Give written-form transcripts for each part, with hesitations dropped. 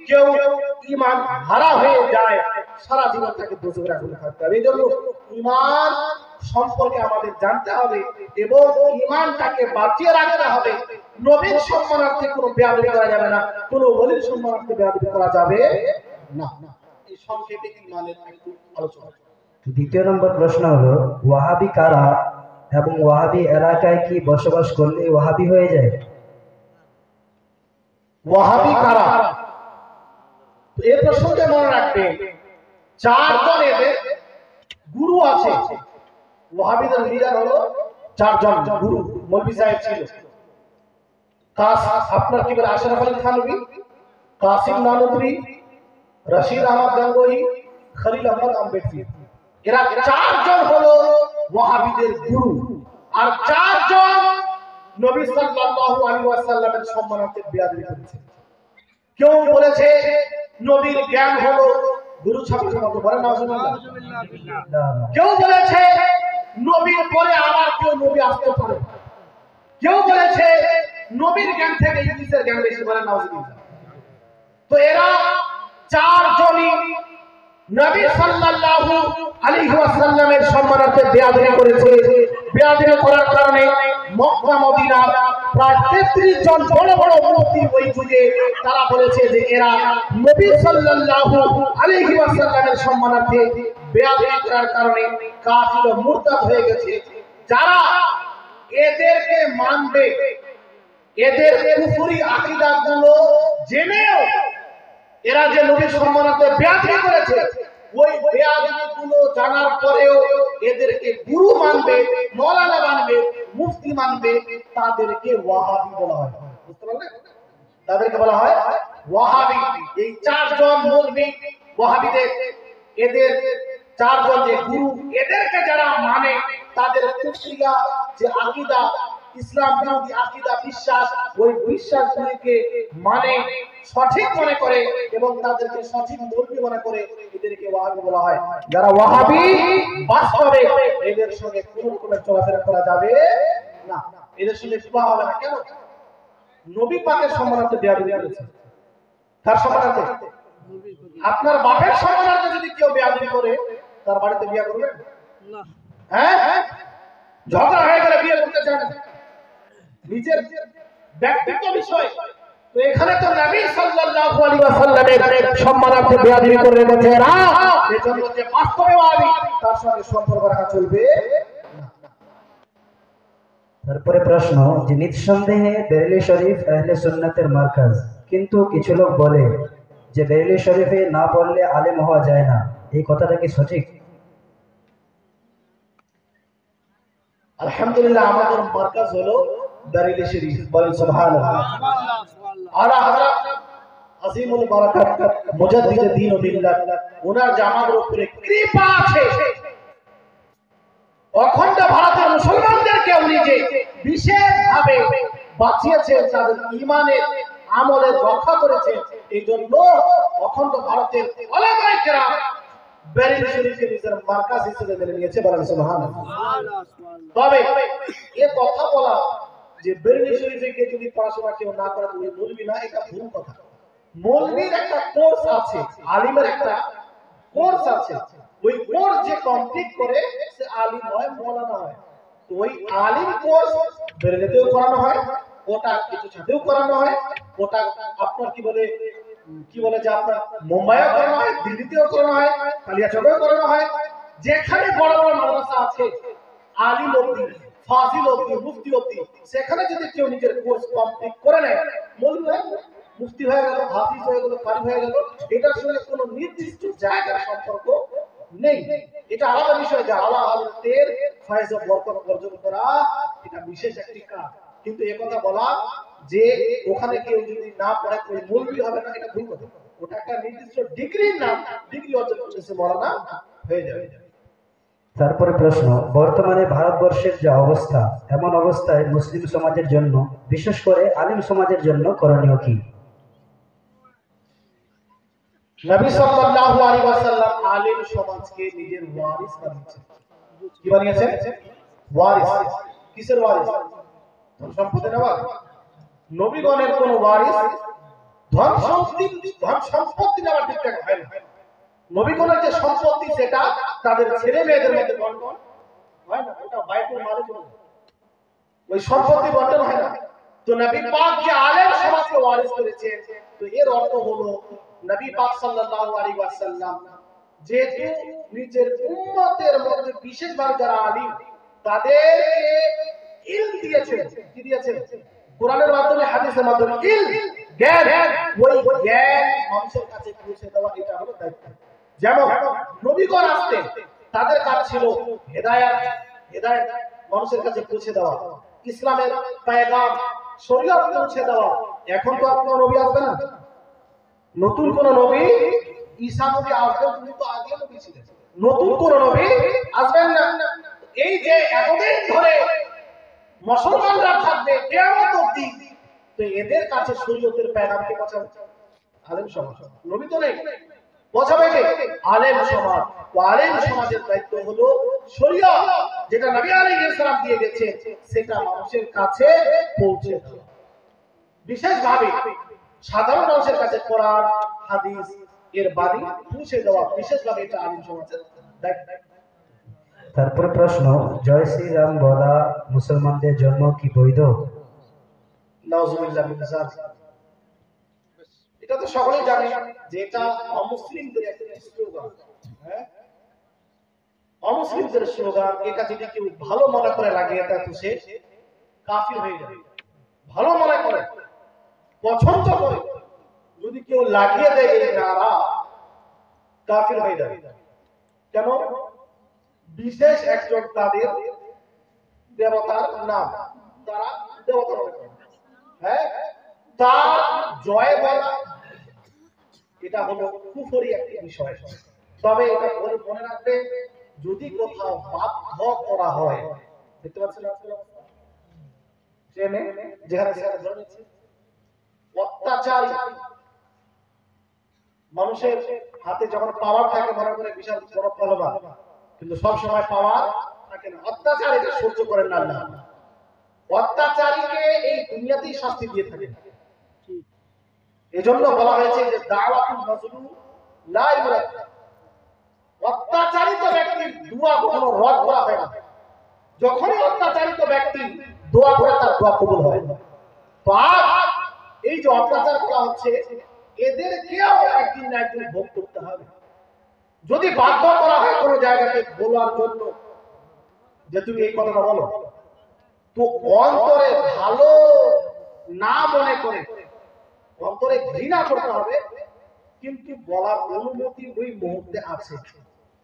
কেউ ঈমান হারা হয়ে যায় সারা জীবন তাকে দোজখের আগুনে থাকতে হবে। এইজন্য ঈমান সম্পর্কে আমাদের জানতে হবে এবং ঈমানটাকে বাঁচিয়ে রাখতে হবে। নবীর সম্মানার্থে কোনো বেয়াদবি করা যাবে না, কোনো ওলির সম্মানার্থে বেয়াদবি করা যাবে না। এই সংক্ষেপে ঈমানের একটু আলোচনা। দ্বিতীয় নম্বর প্রশ্ন হলো, ওয়াহাবি কারা এবং ওয়াহাবি এলাকায় কি বসবাস করলে ওয়াহাবি হয়ে যায়? ওয়াহাবি কারা? এই প্রসঙ্গে মনে রাখবেন, চারজন এদের গুরু আছে। ওয়াহাবিদের লিডার হলো চারজন গুরু, মৌলভী সাহেব ছিল। আপনার কি বলে, আশরাফ আলী থানভী, কাসিম নানুতুরি, রশিদ আহমদ গঙ্গোহী, খলিল আহমদ আম্বেদকর। এরা চারজন হলো ওয়াহাবিদের গুরু। আর চারজন নবী সাল্লাল্লাহু আলাইহি ওয়াসাল্লামের সম্মানার্থে বেয়াদবি করেছে। কেউ বলেছে নবীর জ্ঞান হলো গুরু ছাত্রের মতো, বলেন নাউজুবিল্লাহ। কেউ বলেছে নবীর পরে আবার কেউ নবী আসতে পারে। কেউ বলেছে নবীর জ্ঞান থেকে ইবলিসের জ্ঞান বেশি, বলেন নাউজুবিল্লাহ। তো এরা চারজনই নবী সাল্লাল্লাহু আলাইহি ওয়াসাল্লামের সম্মানার্থে বেয়াদবি করেছে। বেয়াদবি করার কারণে মক্কা মদিনা প্রায় 33 জন বড় বড় মুফতি ওই যুগে তারা বলেছে যে এরা নবী সাল্লাল্লাহু আলাইহি ওয়াসাল্লামের সম্মানার্থে বেয়াদবি করার কারণে কাফির ও মুরতাদ হয়ে গেছে। যারা এদেরকে মানবে, এদের কুফরি আকীদাগুলো জেনেও এরা যে নবীর সম্মানার্থে বেয়াদবি করেছে, ওই বেয়াদবিগুলো জানার পরেও এদেরকে গুরু মানবে, মাওলানা মানবে, মুফতি মানবে, তাদেরকে ওয়াহাবি বলা হয়। বুঝতে পারলেন? তাদেরকে বলা হয় ওয়াহাবি। এই চারজন মৌলভী ওয়াহাবিদের, এদের চারজন যে গুরু, এদেরকে যারা মানে তাদের কুফরিয়া যে আকীদা, ইসলাম বিরোধী আকীদা, বিশ্বাস, ওই বিশ্বাসগুলিকে মানে সঠিক মনে করে এবং তাদেরকে সঠিক মৌলভী মনে করে এদেরকে ওয়াহাবি বলা হয়। যারা ওয়াহাবি বাস্তবে এদের সঙ্গে কোনো রকমের চলাফেরা করা যাবে না, এদের সঙ্গে বিবাহ হবে না। কেন? নবী পাকের সম্মানার্থে বেয়াদবি করেছে। তার সম্মানার্থে, আপনার বাপের সম্মানার্থে যদি কেউ বেয়াদবি করে, তার বাড়িতে বিয়ে করবেন না? হ্যাঁ, ঝগড়া হয়ে গেলে বিয়ে করতে চান না, নিজের ব্যক্তিগত বিষয়। তো এখানে তো নবী সাল্লাল্লাহু আলাইহি ওয়াসাল্লামের সম্মানার্থে বেয়াদবি করে রেখেছে এরা, এজন্য যে বাস্তবে ওয়াহাবি তার সঙ্গে সম্পর্ক রাখা চলবে না। তারপরে প্রশ্ন যে, নিঃসন্দেহে বেরেলি শরীফ আহলে সুন্নাতের মার্কাজ, কিন্তু কিছু লোক বলে যে বেরেলি শরীফে না পড়লে আলেম হওয়া যায় না, এই কথাটা কি সঠিক? আলহামদুলিল্লাহ, আমাদের মার্কাজ হলো বেরেলি শরীফ, বলেন সুবহানাল্লাহ। আলা হযরত আজিমুল বারাকাত মুজাদ্দিদ দ্বীন ও মিল্লাত, ওনার যে আমাদের উপরে কৃপা আছে, অখণ্ড ভারতের মুসলমানদেরকে উনি যে বিশেষভাবে বাঁচিয়েছেন, তাদের ঈমানের আমলের রক্ষা করেছেন, এই জন্য অখণ্ড ভারতের উলামায়ে কেরাম বেরেলি শরীফকে নিজের মার্কাজ হিসেবে মেনে নিয়েছে, বলেন সুবহানাল্লাহ। তবে এ কথা বলা যে বেরেলি শরীফে গিয়ে যদি পড়াশোনা কেউ না করে তুমি মৌলভী না, এটা ভুল কথা। মৌলভীর একটা কোর্স আছে, আলিমের একটা কোর্স আছে। ওই কোর্স যে কমপ্লিট করে সে আলিম হয়, মাওলানা হয়। তো ওই আলিম কোর্স বেরেলিতেও করানো হয়, ওটা কিছু সাথেও করানো হয়, ওটা আপনার কি বলে যে আপনার মুম্বাইও করানো হয়, দিল্লিতেও করানো হয়, কালিয়াচকেও করানো হয়। যেখানে বড় বড় মাদ্রাসা আছে, আলিম অবধি, ফাজিল অবধি, মুফতি অবধি, সেখানে যদি কেউ নিজের কোর্স কমপ্লিট করে নেয়, মৌলভী মুফতি হয়ে গেল, হাফিজ হয়ে গেল, কারি হয়ে গেল, এটার সঙ্গে কোনো নির্দিষ্ট জায়গার সম্পর্ক নেই। এটা আলাদা বিষয় যে আলা হযরতের ফয়েজ ও বরকত অর্জন করা, এটা বিশেষ একটি কাজ। কিন্তু এই কথা বলা যে ওখানে কেউ যদি না পড়ে ওই মৌলভী হবে না, এটা ভুল কথা। ওটা একটা নির্দিষ্ট ডিগ্রির নাম, ডিগ্রি অর্জন করতেছে মাওলানা হয়ে যাবে। তারপরে প্রশ্ন, বর্তমানে ভারতবর্ষের যে অবস্থা, এমন অবস্থায় মুসলিম সমাজের জন্য, বিশেষ করে আলিম সমাজের জন্য করণীয় কি? নবী সাল্লাল্লাহু আলাইহি ওয়াসাল্লাম আলিম সমাজকে নিজের ওয়ারিস বানিয়েছেন। কি বানিয়েছেন? ওয়ারিস। কিসের ওয়ারিস? ধন সম্পদের ওয়ারিস। নবীগণের কোন ওয়ারিস ধন সম্পত্তি নেওয়ার দিক থেকে হয় না। নবীগণের যে সম্পত্তি সেটা তাদের ছেলে মেয়েদের মধ্যে বন্টন হয় না, ওটা বাইতুল মালে চলে যায়। ওই সম্পত্তি বন্টন হয় না। তো নবী পাক যে আলেম সমাজকে ওয়ারিস করেছেন, তো এর অর্থ হলো নবী পাক সাল্লাল্লাহু আলাইহি ওয়াসাল্লাম যেহেতু নিজের উম্মতের মধ্যে বিশেষভাবে যারা আলিম তাদেরকে ইলম দিয়েছেন, কি দিয়েছেন? কোরআনের মাধ্যমে, হাদিসের মাধ্যমে ইলম, জ্ঞান। ওই জ্ঞান মানুষের কাছে পৌঁছে দেওয়া এটা হলো দায়িত্ব। যেমন নবীগণ আসতেন, তাদের কাজ ছিল হেদায়েত মানুষের কাছে পৌঁছে দেওয়া, ইসলামের পেগাম শরীয়ত পৌঁছে দেওয়া। এখন তো আর কোনো নবী আসবে না, নতুন কোন নবী, ঈসা নবী আসবেন, তিনি তো আগে নবী ছিলেন, নতুন কোন নবী আসবেন না। এই যে এতদিন ধরে মুসলমানরা থাকবে কিয়ামত অবধি, তো এদের কাছে শরীয়তের পেগামকে পৌঁছাবে আলেম সমাজ, নবী তো নেই, পৌঁছাবে কে? আলেম সমাজ। ও আলেম সমাজের দায়িত্ব হলো শরীয়ত যেটা নবী আলাইহিস সালাম দিয়ে গেছে সেটা মানুষের কাছে পৌঁছে দেওয়া, বিশেষভাবে সাধারণ মানুষের কাছে কোরআন হাদিস এর বাণী পৌঁছে দেওয়া, বিশেষভাবে এটা আলেম সমাজের দায়িত্ব। তারপর প্রশ্ন, জয় শ্রীরাম বলা মুসলমানদের জন্য কি বৈধ? নাউজুবিল্লাহ মিন যালিক। এটা তো সকলেই জানে যে এটা অমুসলিমদের একটা স্লোগান। হ্যাঁ, অমুসলিমদের স্লোগান। এটা যদি কেউ ভালো মনে করে লাগিয়ে দেয় তো সে কাফির হয়ে যাবে। ভালো মনে করে, পছন্দ করে যদি কেউ লাগিয়ে দেয় এই নারা, কাফির হয়ে যাবে। কেন? বিশেষ একজন তাদের দেবতার নাম, তারা দেবতা মনে করে। হ্যাঁ, তার জয় বলা এটা হলো কুফরি একটি বিষয়। তবে এটা মনে রাখবে, যদি কোথাও বাধ্য করা হয়, দেখতে পাচ্ছেন ট্রেনে যেখানে যেখানে ধরে নিচ্ছে অত্যাচার, মানুষের হাতে যখন পাওয়ার থাকে মনে করে বিশাল বড় তলোয়ার, কিন্তু সব সময় পাওয়ার থাকে না। অত্যাচার এটা সহ্য করেন না আল্লাহ। অত্যাচারীকে এই দুনিয়াতেই শাস্তি দিয়ে থাকেন। এজন্য বলা হয়েছে যে দাওয়াতুল মাজলুম লা ইউরাদ, অত্যাচারিত ব্যক্তির দোয়া কখনো রদ করা হয় না। যখনই অত্যাচারিত ব্যক্তি দোয়া করে তার দোয়া কবুল হয়। তো আজ এই যে অত্যাচার করা হচ্ছে এদেরকেও একদিন না একদিন ভোগ করতে হবে। যদি বাধ্য করা হয় কোনো জায়গাতে বলার জন্য যে তুমি এই কথাটা বলো, তো অন্তরে ভালো না মনে করে, অন্তরে ঘৃণা করতে হবে, কিন্তু বলার অনুমতি ওই মুহূর্তে আছে।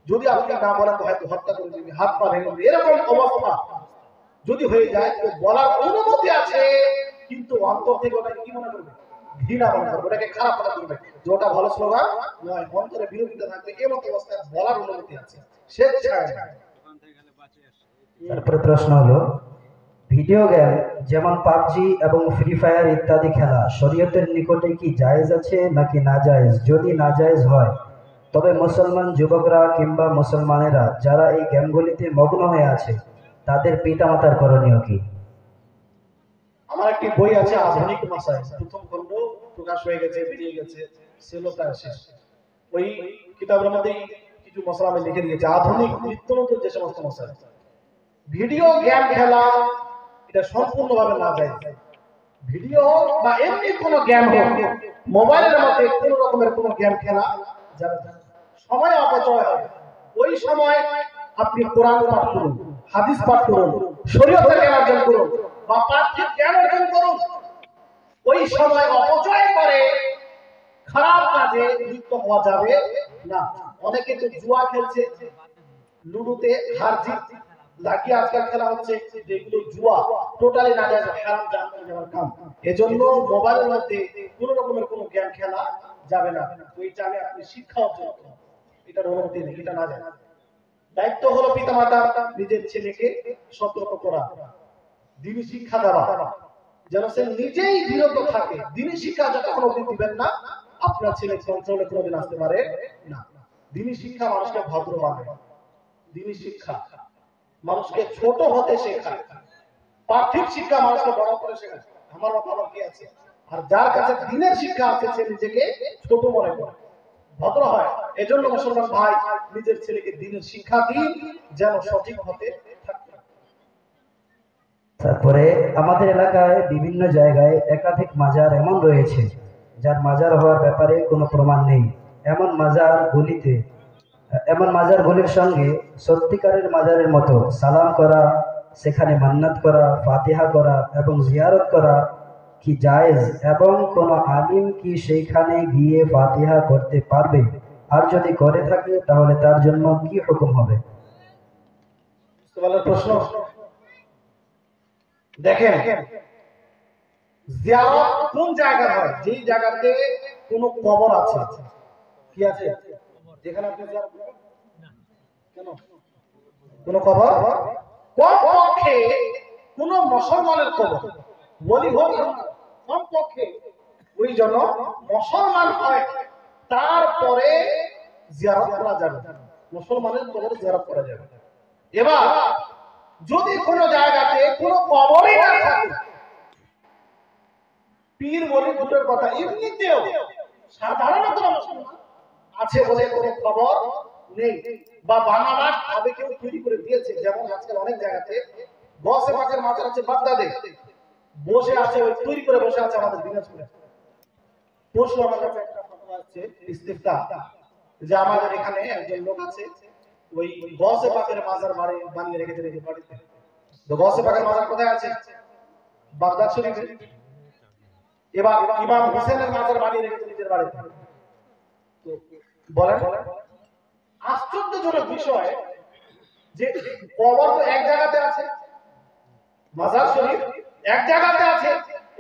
যদি আপনি না বলেন তো হয়তো হত্যা করে দিবি, হাত পা ভেঙে দিবি, এরকম অবস্থা যদি হয়ে যায় তো বলার অনুমতি আছে, কিন্তু অন্তর থেকে ওটাকে কি মনে করবে? ঘৃণা মনে করবে, ওটাকে খারাপ মনে করবে যে ওটা ভালো স্লোগান নয়, অন্তরে বিরোধিতা থাকবে। এমন অবস্থায় বলার অনুমতি আছে, সে ছাড়ে না। তারপরে প্রশ্ন হলো, ভিডিও গেম যেমন পাবজি এবং ফ্রি ফায়ার ইত্যাদি খেলা শরীয়তের নিকটে কি জায়েজ আছে নাকি না জায়েজ? যদি না জায়েজ হয় তবে মুসলমান যুবকরা কিংবা মুসলমানেরা যারা এই গেমগুলিতে মগ্ন হয়ে আছে তাদের পিতামাতার করণীয় কি? আমার একটি বই আছে আধুনিক মাসাইল, প্রথম খণ্ড প্রকাশ হয়ে গেছে, বেরিয়ে গেছে, সেল তার শেষ। ওই কিতাবের মধ্যে কিছু মশলা আমি লিখে দিয়েছি, আধুনিক নিত্য নতুন যে সমস্ত মশলা। ভিডিও গেম খেলা এটা সম্পূর্ণভাবে না যায়। ভিডিও বা এমনি কোনো গেম হোক, মোবাইলের মধ্যে কোনো রকমের কোনো গেম খেলা যাবে না, সময় অপচয় হবে। ওই সময় আপনি কোরআন পাঠ করুন, হাদিস পাঠ করুন, শরীয়তের জ্ঞান অর্জন করুন বা পাঠ্যিক জ্ঞান অর্জন করুন। ওই সময় অপচয় করে খারাপ কাজে লিপ্ত হওয়া যাবে না। অনেকে তো জুয়া খেলছে, লুডুতে হার জিত লাগিয়ে আজকাল খেলা হচ্ছে, যেগুলো জুয়া টোটালি না যায়, হারাম জাহান্নামে যাওয়ার কাম। এজন্য মোবাইলের মধ্যে কোনো রকমের কোনো গেম খেলা যাবে না। ওই চালে আপনি শিক্ষা অর্জন করুন, এটার অনুমতি নেই, এটা না যায়। দায়িত্ব হলো পিতামাতা নিজের ছেলেকে সতর্ক করা, দ্বীনি শিক্ষা দেওয়া, যেন সে নিজেই বিরত থাকে। দ্বীনি শিক্ষা যতক্ষণ অবধি দিবেন না আপনার ছেলে কন্ট্রোলে কোনোদিন আসতে পারে না। দ্বীনি শিক্ষা মানুষকে ভদ্র বানায়, দ্বীনি শিক্ষা মানুষকে ছোট হতে শেখায়, পার্থিব শিক্ষা মানুষকে বড় করে শেখায়। আমার মতামত কি আছে? আর যার কাছে দিনের শিক্ষা আছে সে নিজেকে ছোট মনে করে, ভদ্র হয়। এজন্য মুসলমান ভাই নিজের ছেলেকে দিনের শিক্ষা দিন যেন সঠিক হতে থাকে। তারপরে আমাদের এলাকায় বিভিন্ন জায়গায় একাধিক মাজার এমন রয়েছে যার মাজার হওয়ার ব্যাপারে কোনো প্রমাণ নেই। এমন মাজারগুলির সঙ্গে সত্যিকারের মাজারের মতো সালাম করা, সেখানে মান্নাত করা, ফাতিহা করা এবং জিয়ারত করা কি জায়েজ, এবং কোনো আলিম কি সেইখানে গিয়ে ফাতিহা করতে পারবে? আর যদি করে থাকে তাহলে তার জন্য কি হুকুম হবে? প্রশ্ন দেখেন, জিয়ারত কোন জায়গায় হয়? যেই জায়গাতে কোনো কবর আছে। কি আছে? যেখানে আপনি জিয়ারত করেন কেন? কোনো কবর, কমপক্ষে কোন মুসলমানের কবর, ওলি হোক, কমপক্ষে ওই জন্য মুসলমান হয়, তারপরে জিয়ারত করা যাবে, মুসলমানের কবর জিয়ারত করা যাবে। এবার যদি কোন জায়গাতে কোনো কবরই না থাকে, পীর বলি দুটোর কথা, এমনিতেও সাধারণত মুসলমান আছে বলে কোনো খবর নেই, বা বানাবার ভাবে কেউ তৈরি করে দিয়েছে। যেমন আজকাল অনেক জায়গাতে গসে পাকের মাজার আছে বাগদাদে, বসে আছে ওই তৈরি করে বসে আছে আমাদের দিনাজপুরে। পরশু আমার কাছে একটা ফতোয়া আসছে ইস্তিফতা, যে আমাদের এখানে একজন লোক আছে ওই গসে পাকের মাজার বানিয়ে রেখেছে নিজের বাড়িতে। তো গসে পাকের মাজার কোথায় আছে? বাগদাদ শরীফে। এবার ইমাম হোসেনের মাজার বানিয়ে রেখেছে নিজের বাড়িতে। তো বলেন, আশ্চর্যজনক বিষয় যে কবর তো এক জায়গাতে আছে, মাজার শরীফ এক জায়গাতে আছে,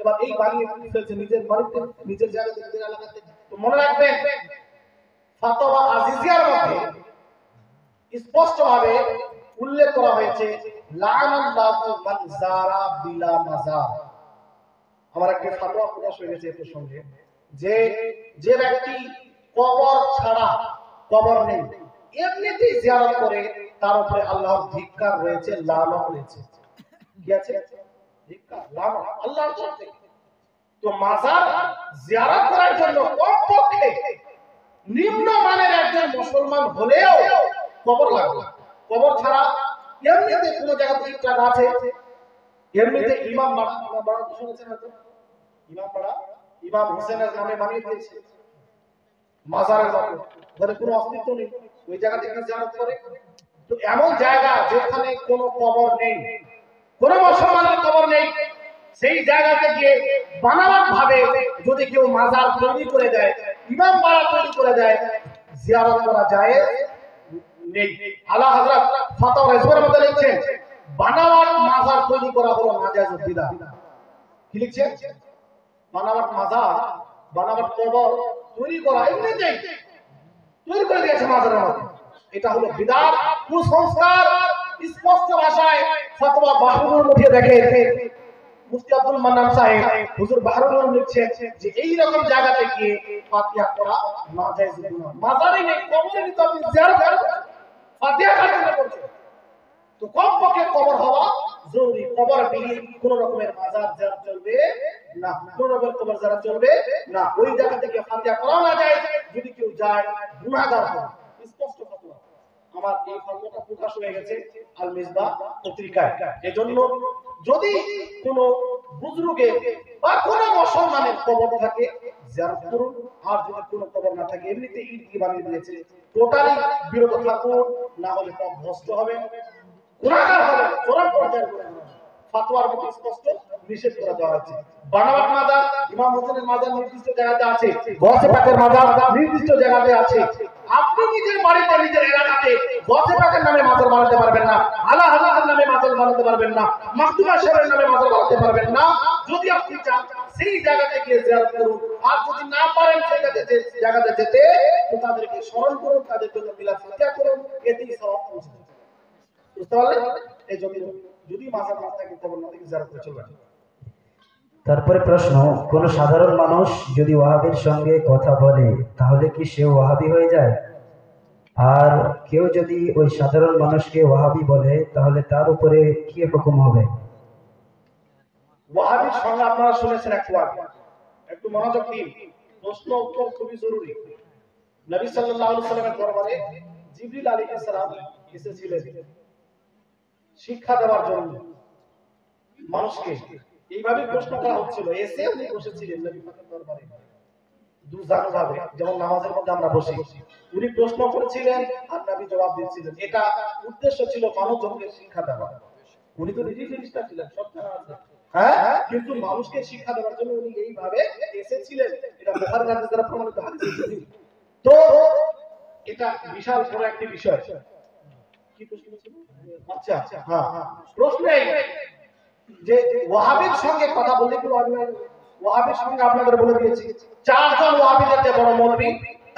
এবার এই বানিয়ে ফেলছে নিজের বাড়িতে, নিজের জায়গাতে, নিজের এলাকাতে। তো মনে রাখবেন, ফাতোয়া আজিজিয়ার মধ্যে স্পষ্টভাবে উল্লেখ করা হয়েছে লাআনাল্লাহু মান যারা বিলা মাজার। আমার একটা ফাতোয়া প্রকাশ হয়ে গেছে এর সঙ্গে, যে যে ব্যক্তি কবর ছাড়া, কবর নেই, এমনিতেই জিয়ারত করে, তার উপরে আল্লাহর ধিক্কার রয়েছে, লানত রয়েছে। কি আছে? ধিক্কার, লানত আল্লাহর তরফ থেকে। তো মাজার জিয়ারত করার জন্য কমপক্ষে নিম্নমানের একজন মুসলমান হলেও কবর লাগবে। কবর ছাড়া এমনিতে কোনো জায়গাতে ইটটা আছে, এমনিতে ইমাম বাড়া শুনেছেন হয়তো, ইমাম বাড়া ইমাম হোসেনের নামে বানিয়ে দিয়েছে মাজারের মতো, ধরে কোনো অস্তিত্ব নেই, ওই জায়গা থেকে জিয়ারত করে। তো এমন জায়গা যেখানে কোনো কবর নেই, কোনো মুসলমানের কবর নেই, সেই জায়গাতে গিয়ে বানাবাদ ভাবে যদি কেউ মাজার তৈরি করে দেয়, ইমাম বাড়া তৈরি করে দেয়, জিয়ারত করা যায় নেই। আলা হযরত ফাতোয়া রাজওয়ার মধ্যে লিখছেন, বানাবাদ মাজার তৈরি করা হলো নাজায়েজ বিদআত। কি লিখছেন? বানাবাদ মাজার, বানাবাদ কবর তৈরি করা এমনিতেই তৈরি করে দিয়েছে মাজারের মধ্যে, এটা হলো বিদআত, কুসংস্কার। স্পষ্ট ভাষায় ফতোয়া বাহরুল মুঠিয়ে দেখে মুফতি আব্দুল মান্নান সাহেব হুজুর বাহরুল লিখছেন যে এই রকম জায়গাতে গিয়ে ফাতিহা করা নাজায়েজ গুনাহ। মাজারে নেই, কবরে নেই, তো আপনি জিয়ারত করেন, ফাতিহা কার করছেন? তো কমপক্ষে কবর হওয়া জরুরি। কবর বিহীন কোন রকমের মাজার জিয়ারত চলবে না, কোন রকমের কবর জিয়ারত চলবে না। ওই জায়গা থেকে ফাতিহা করা না যায়, যদি কেউ যায় গুনাহগার হবে। স্পষ্ট ফতোয়া। আমার এই ফতোয়াটা প্রকাশ হয়ে গেছে আল মিসবাহ পত্রিকায়। এজন্য যদি কোন বুজুর্গে বা কোন মুসলমানের কবর থাকে জিয়ারত করুন, আর যদি কোনো কবর না থাকে এমনিতে ইট দিয়ে বানিয়ে দিয়েছে, টোটালি বিরত থাকুন, না হলে সব নষ্ট হবে, গুনাহগার হবে, চরম পর্যায়ের গুনাহগার। ফাতোয়ার মধ্যে স্পষ্ট নিষেধ করে দেওয়া হয়েছে। বানাবাদ মাজার, ইমাম হোসেনের মাজার নির্দিষ্ট জায়গাতে আছে, গসে পাকের মাজার নির্দিষ্ট জায়গাতে আছে। আপনি নিজের বাড়িতে, নিজের এলাকাতে গসে পাকের নামে মাজার বানাতে পারবেন না, আলা হযরতের নামে মাজার বানাতে পারবেন না, মাকতুবা সাহেবের নামে মাজার বানাতে পারবেন না। যদি আপনি চান সেই জায়গাতে গিয়ে জিয়ারত করুন, আর যদি না পারেন সেই জায়গাতে যেতে, তো তাদেরকে স্মরণ করুন, তাদের জন্য মিলাদ ফাতিহা করুন, এতেই সওয়াব পৌঁছবে। বুঝতে পারলেন? এই জন্য যদি মাজার না থাকে কবর না থাকে জিয়ারত করে চলবে। তারপরে প্রশ্ন, কোন সাধারণ মানুষ যদি ওয়াহাবির সঙ্গে কথা বলে তাহলে কি সে ওয়াহাবি হয়ে যায়? আর কেউ যদি ওই সাধারণ মানুষকে ওয়াহাবি বলে তাহলে তার উপরে কি হুকুম হবে? ওয়াহাবির সঙ্গে আপনারা শুনেছেন একটু আগে একটু মনোযোগ দিন, প্রশ্ন উত্তর খুবই জরুরি। নবী সাল্লাল্লাহু আলাইহি ওয়াসাল্লামের দরবারে জিবরিল আলাইহিস সালাম এসেছিলেন শিক্ষা দেওয়ার জন্য মানুষকে। এইভাবে প্রশ্ন করা হচ্ছিল, এসে উনি বসেছিলেন নবী পাকের দরবারে দুজানো ভাবে, যেমন নামাজের মধ্যে আমরা বসি। উনি প্রশ্ন করেছিলেন আর নবী জবাব দিচ্ছিলেন। এটা উদ্দেশ্য ছিল মানবজনকে শিক্ষা দেওয়া। উনি তো নিজেই ফেরেশতা ছিলেন, সব জানা আছে, হ্যাঁ, কিন্তু মানুষকে শিক্ষা দেওয়ার জন্য উনি এইভাবে এসেছিলেন। এটা বুখারী হাদিস দ্বারা প্রমাণিত হাদিস। তো এটা বিশাল বড় একটি বিষয়। কি প্রশ্ন ছিল? আচ্ছা, হ্যাঁ, প্রশ্ন এই যে ওয়াহাবির সঙ্গে কথা বললে কি ওয়াহাবির সঙ্গে আপনাদের বলে দিয়েছি, চারজন ওয়াহাবিদের যে বড় মৌলবী,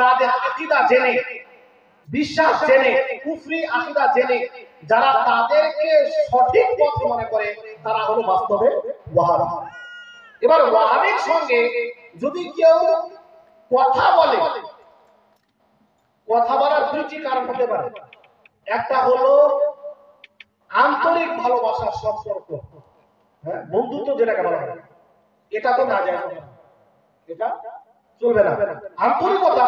তাদের আকীদা জেনে, বিশ্বাস জেনে, কুফরি আকীদা জেনে যারা তাদেরকে সঠিক পথ মনে করে, তারা হলো বাস্তবে ওয়াহাবি। এবার ওয়াহাবির সঙ্গে যদি কেউ কথা বলে, কথা বলার দুইটি কারণ হতে পারে। একটা হলো আন্তরিক ভালোবাসার সম্পর্ক, হ্যাঁ, বন্ধুত্ব যেটাকে বলা হয়, এটা তো না যায়, এটা চলবে না। আন্তরিকতা,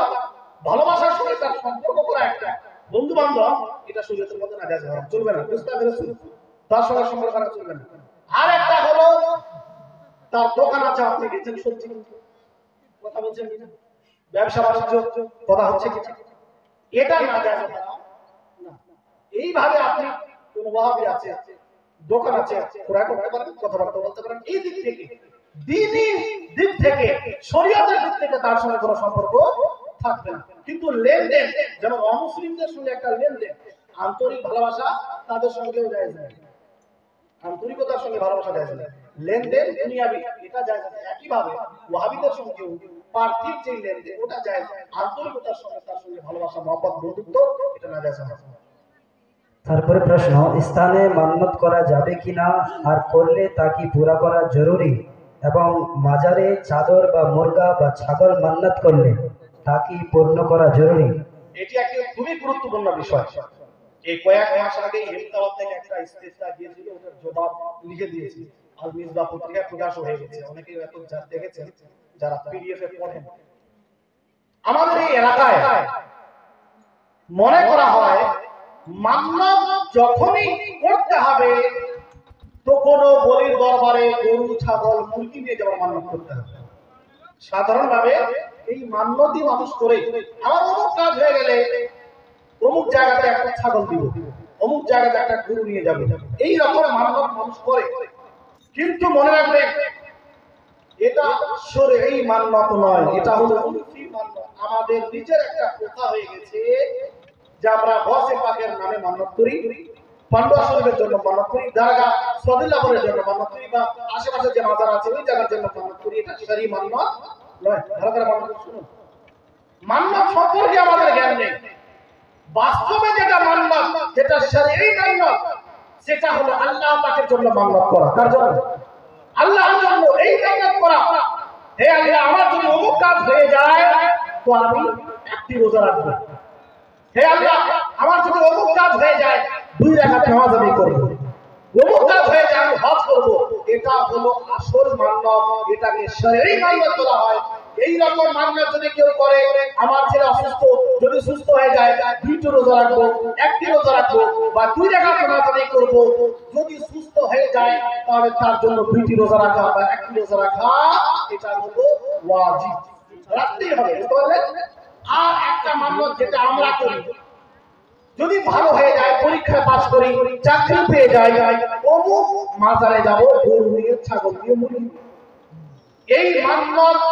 ভালোবাসার সঙ্গে তার সম্পর্ক করা একটা বন্ধু বান্ধব, এটা শরীয়তের মধ্যে না যায়, চলবে না। বুঝতে পেরেছেন? তার সঙ্গে সম্পর্ক করা চলবে না। আর একটা হলো তার দোকান আছে, আপনি গেছেন সবজি কিনতে, কথা বলছেন কিনা, ব্যবসা বাণিজ্য কথা হচ্ছে কিনা, এটা না যায় না। এইভাবে আপনি কোন ওয়াহাবি আছে, দোকান আছে, ক্রয় করতে পারেন, কথাবার্তা বলতে পারেন, এই দিক থেকে, দ্বীনি দিক থেকে, শরীয়তের দিক থেকে তার সঙ্গে কোনো সম্পর্ক থাকবে না। কিন্তু লেনদেন, যেমন অমুসলিমদের সঙ্গে একটা লেনদেন, আন্তরিক ভালোবাসা তাদের সঙ্গেও যায় না, আন্তরিকতার সঙ্গে ভালোবাসা যায় না, লেনদেন দুনিয়াবি এটা যায় না। একইভাবে ওয়াহাবিদের সঙ্গেও পার্থিব যে লেনদেন ওটা যায়, আন্তরিকতার সঙ্গে তার সঙ্গে ভালোবাসা, মহব্বত, বন্ধুত্ব এটা না যায় না। তারপরে প্রশ্ন, স্থানে মান্নত করা যাবে কিনা, আর করলে তা কি পুরা করা জরুরি, এবং মাজারে চাদর বা মুরগা বা ছাগল মান্নত করলে তা কি পূর্ণ করা জরুরি? এটি একটি খুবই গুরুত্বপূর্ণ বিষয়। এই কয়েক মাস আগে হেমতাবাদ থেকে একটা ইস্তেফা দিয়েছিল, ওটার জবাব লিখে দিয়েছি, আল মিসবাহ পত্রিকায় প্রকাশ হয়ে গেছে। অনেকে এখন দেখেছেন যারা পিডিএফ এ পড়েন। আমাদের এই এলাকায় মনে করা হয় মান্নত যখনই করতে হবে, তো কোনো বলির দরবারে গরু, ছাগল, মুরগি নিয়ে যাওয়ার মান্নত করতে হবে। সাধারণভাবে এই মান্যতই মানুষ করে, আমার অমুক কাজ হয়ে গেলে অমুক জায়গাতে একটা ছাগল দিব, অমুক জায়গাতে একটা গরু নিয়ে যাবে, এই রকম মান্যত মানুষ করে। কিন্তু মনে রাখবে, এটা শরঈ মান্যত নয়, এটা হলো উলফি মান্যত। আমাদের নিজের একটা কথা হয়ে গেছে যে আমরা গসে পাকের নামে মান্যত করি, পান্ডুয়া শরীফের জন্য মান্যত করি, দারগা সদিল্লাহরের জন্য মান্যত করি, বা আশেপাশে যে মাজার আছে ওই জায়গার জন্য মান্যত করি। এটা শরঈ মান্যত নয়। ভালো করে মান্যত শুনুন। মান্যত সম্পর্কে আমাদের জ্ঞান নেই। বাস্তবে যেটা মান্যত, যেটা শরঈ মান্যত, সেটা হলো আল্লাহ পাকের জন্য মান্যত করা। কার জন্য? আল্লাহর জন্য এই মান্যত করা, হে আল্লাহ, আমার যদি অমুক কাজ হয়ে যায় তো আমি একটি রোজা রাখবো। হে আল্লাহ, আমার যদি অমুক কাজ হয়ে যায় 2 রাকাত নামাজ আমি করব। অমুক কাজ হয়ে যায় আমি হজ করব। এটা হলো আসল মান্যত, এটাকে শরঈ মান্যত বলা হয়। এই রকম মান্যত যদি কেউ করে, আমার ছেলে অসুস্থ, যদি সুস্থ হয়ে যায় 2টি রোজা রাখবো, 1টি রোজা রাখবো, বা 2 রাকাত নামাজ আমি করব, যদি সুস্থ হয়ে যায় তাহলে তার জন্য 2টি রোজা রাখা বা 1টি রোজা রাখা এটা হলো ওয়াজিব, রাখতেই হবে। বুঝতে পারলেন? আর একটা মান্যত যেটা আমরা করি, যদি ভালো হয়ে যায়, পরীক্ষা পাস করি, চাকরি পেয়ে যাই, অমুক মাজারে যাব, গরু নিয়ে, ছাগল নিয়ে, মুরগি নিয়ে। এই মান্যত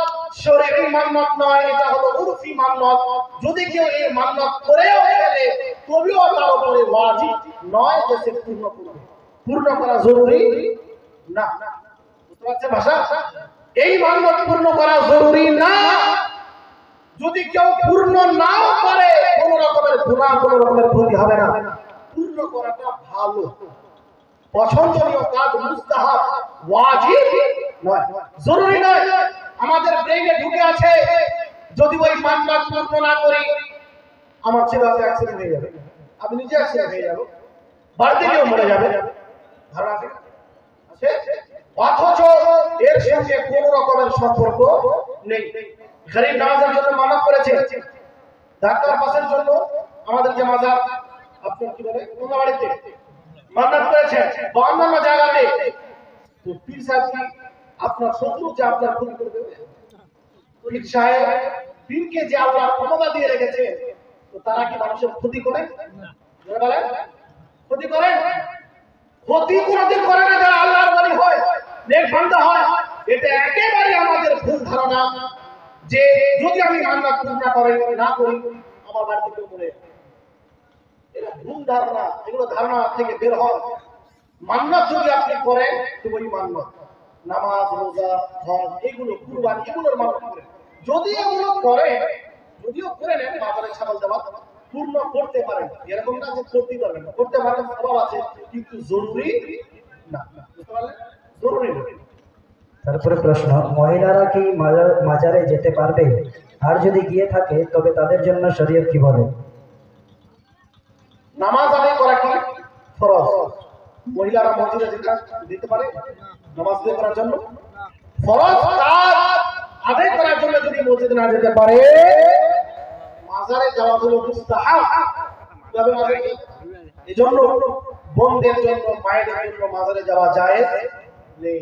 শরঈ মান্যত নয়, এটা হলো উরফি মান্যত। যদি কেউ এই মান্যত করেও ফেলে, তবেও তার উপরে ওয়াজিব নয় যে সে পূর্ণ করবে। পূর্ণ করা জরুরি না। বুঝতে পারছেন ভাষা? এই মান্যত পূর্ণ করা জরুরি না। যদি কেউ পূর্ণ নাও করে, কোন রকমের গুনাহ, কোন রকমের ক্ষতি হবে না। পূর্ণ করাটা ভালো, পছন্দনীয় কাজ, মুস্তাহাব, ওয়াজিব নয়, জরুরি নয়। আমাদের ব্রেইনে ঢুকে আছে, যদি ওই মান্যত পূর্ণ না করি আমার ছেলে হয়তো অ্যাক্সিডেন্ট হয়ে যাবে, আমি নিজে অ্যাক্সিডেন্ট হয়ে যাব, বাড়িতে কেউ মরে যাবে। ধারণা আছে? অথচ এর সঙ্গে কোন রকমের সম্পর্ক নেই। গরিব নামাজের জন্য মানত করেছে, ডাক্তার পাসের জন্য আমাদের যে মাজার আপনার কি বলে বাড়িতে মানত করেছে বা অন্যান্য জায়গাতে, তো পীর সাহেব কি আপনার শত্রু যে আপনার ক্ষতি করে দেবে? পীর সাহেব পীরকে যে আল্লাহ ক্ষমতা দিয়ে রেখেছে, তো তারা কি মানুষের ক্ষতি করে? বলে ক্ষতি করে? ক্ষতি কোনদিন করে না যারা আল্লাহর ওলি হয়, নেক বান্দা হয়। এটা একেবারে আমাদের ভুল ধারণা যে যদি আমি মান্নাত পূর্ণ না করি আমার বাড়িতে কেউ মরে যাবে। এটা ভুল ধারণা, এগুলো ধারণা থেকে বের হয়। মান্নাত যদি আপনি করেন তো ওই মান্নাত, নামাজ, রোজা, হজ, এগুলো কুরবানি, এগুলোর মান্নাত করেন। যদি এগুলো করে, যদিও করে নেন বাজারে ছাগল দেওয়া পূর্ণ করতে পারেন, এরকম না যে করতে পারবেন না, করতে পারেন, স্বভাব আছে, কিন্তু জরুরি না। বুঝতে পারলেন? জরুরি না। তারপরে প্রশ্ন, মহিলারা কি মাজারে যেতে পারবে? আর যদি গিয়ে থাকে তবে তাদের জন্য শরীয়ত কি বলে? নামাজ আদায় করা কি ফরজ? মহিলারা মসজিদে যেতে পারে নামাজ আদায় করার জন্য? ফরজ কাজ আদায় করার জন্য যদি মসজিদে না যেতে পারে, মাজারে যাওয়া হলো মুস্তাহাব। তবে মাজারে এজন্য বোনদের জন্য, মায়েদের জন্য মাজারে যাওয়া জায়েজ নেই।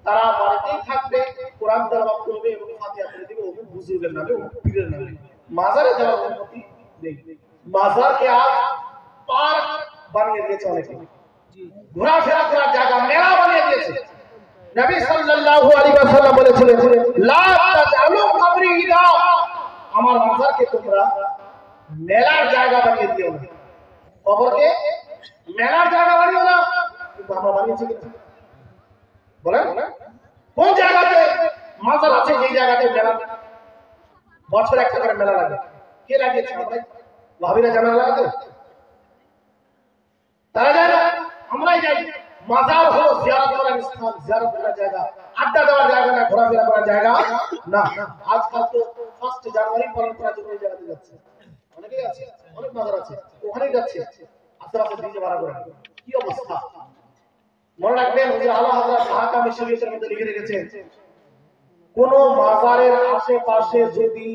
তারা বাড়িতেই থাকবে, কোরআন তেলাওয়াত করবে এবং ফাতিহা পড়ে দিবে ওই বুজুর্গের নামে, ওই পীরের নামে। মাজারে যাওয়ার অনুমতি নেই। মাজারকে আজ পার্ক বানিয়ে দিয়েছে অনেকে, ঘোরাফেরা করার জায়গা, মেলা বানিয়ে দিয়েছে। নবী সাল্লাল্লাহু আলাইহি ওয়াসাল্লাম বলেছিলেন, লা তাজালু কবরি ইদা, আমার মাজারকে তোমরা মেলার জায়গা বানিয়ে দিও না। কবরকে মেলার জায়গা বানিও না। কিন্তু আমরা বানিয়েছি কিনা বলেন? কোন জায়গাতে মাজার আছে এই জায়গাতে মেলা, বছর একটা করে মেলা লাগে? কে লাগিয়েছে? আমরা ভাবিরা জানা লাগাতে তারা যায় না, আমরাই যাই। মাজার হলো জিয়ারত করার স্থান, জিয়ারত করার জায়গা, আড্ডা দেওয়ার জায়গা না, ঘোরাফেরা করার জায়গা না। আজকাল তো 1 জানুয়ারি পালন করার জন্য এই জায়গাতে যাচ্ছে, অনেকেই আছে, অনেক মাজার আছে, ওখানেই যাচ্ছে আস্তে আস্তে ডিজে ভাড়া করে। কি অবস্থা! মনে রাখবেন, হুজুর আলা হযরত হাকামে শরীয়তের মধ্যে লিখে রেখেছেন, কোন মাজারের আশেপাশে যদি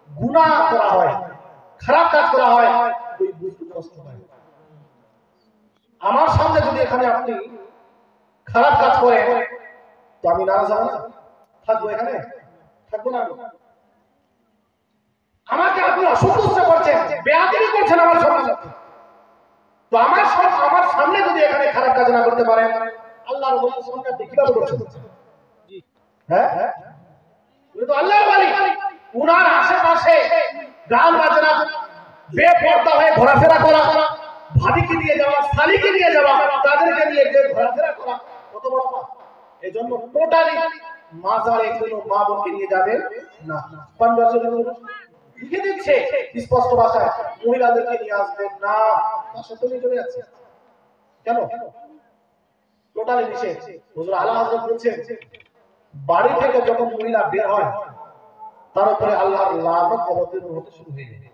গুনাহ করা হয়, খারাপ কাজ করা হয়, ওই বুঝতে হয়। আমার সামনে যদি এখানে আপনি খারাপ কাজ করেন তো আমি নারাজ হব না? থাকবো এখানে? থাকবো না। আমাকে আপনি অসন্তুষ্ট করছেন, বেয়াদবি করছেন আমার সামনে, তো আমার সামনে যদি এখানে খারাপ কাজ না করতে পারেন, আল্লাহর ওলির সামনে আপনি কিভাবে করছেন? হ্যাঁ, উনি তো আল্লাহর ওলি, উনার আশেপাশে গান বাজনা, বেপরদা হয়ে ঘোরাফেরা করা, ভাবিকে নিয়ে যাওয়া, শালিকে নিয়ে যাওয়া, তাদেরকে নিয়ে ঘোরাফেরা করা কত বড় পাপ। এজন্য টোটালি মাজারে কোনো মা বোনকে নিয়ে যাবেন না। 15 লিখে দিচ্ছে স্পষ্ট ভাষায়, মহিলাদেরকে নিয়ে আসবেন না। তার তুমি চলে যাচ্ছে কেন? টোটালি নিষেধ। হুজুর আলা হযরত বলেছেন, বাড়ি থেকে যখন মহিলা বের হয় তার উপরে আল্লাহর লানত অবতীর্ণ হতে শুরু হয়ে যায়।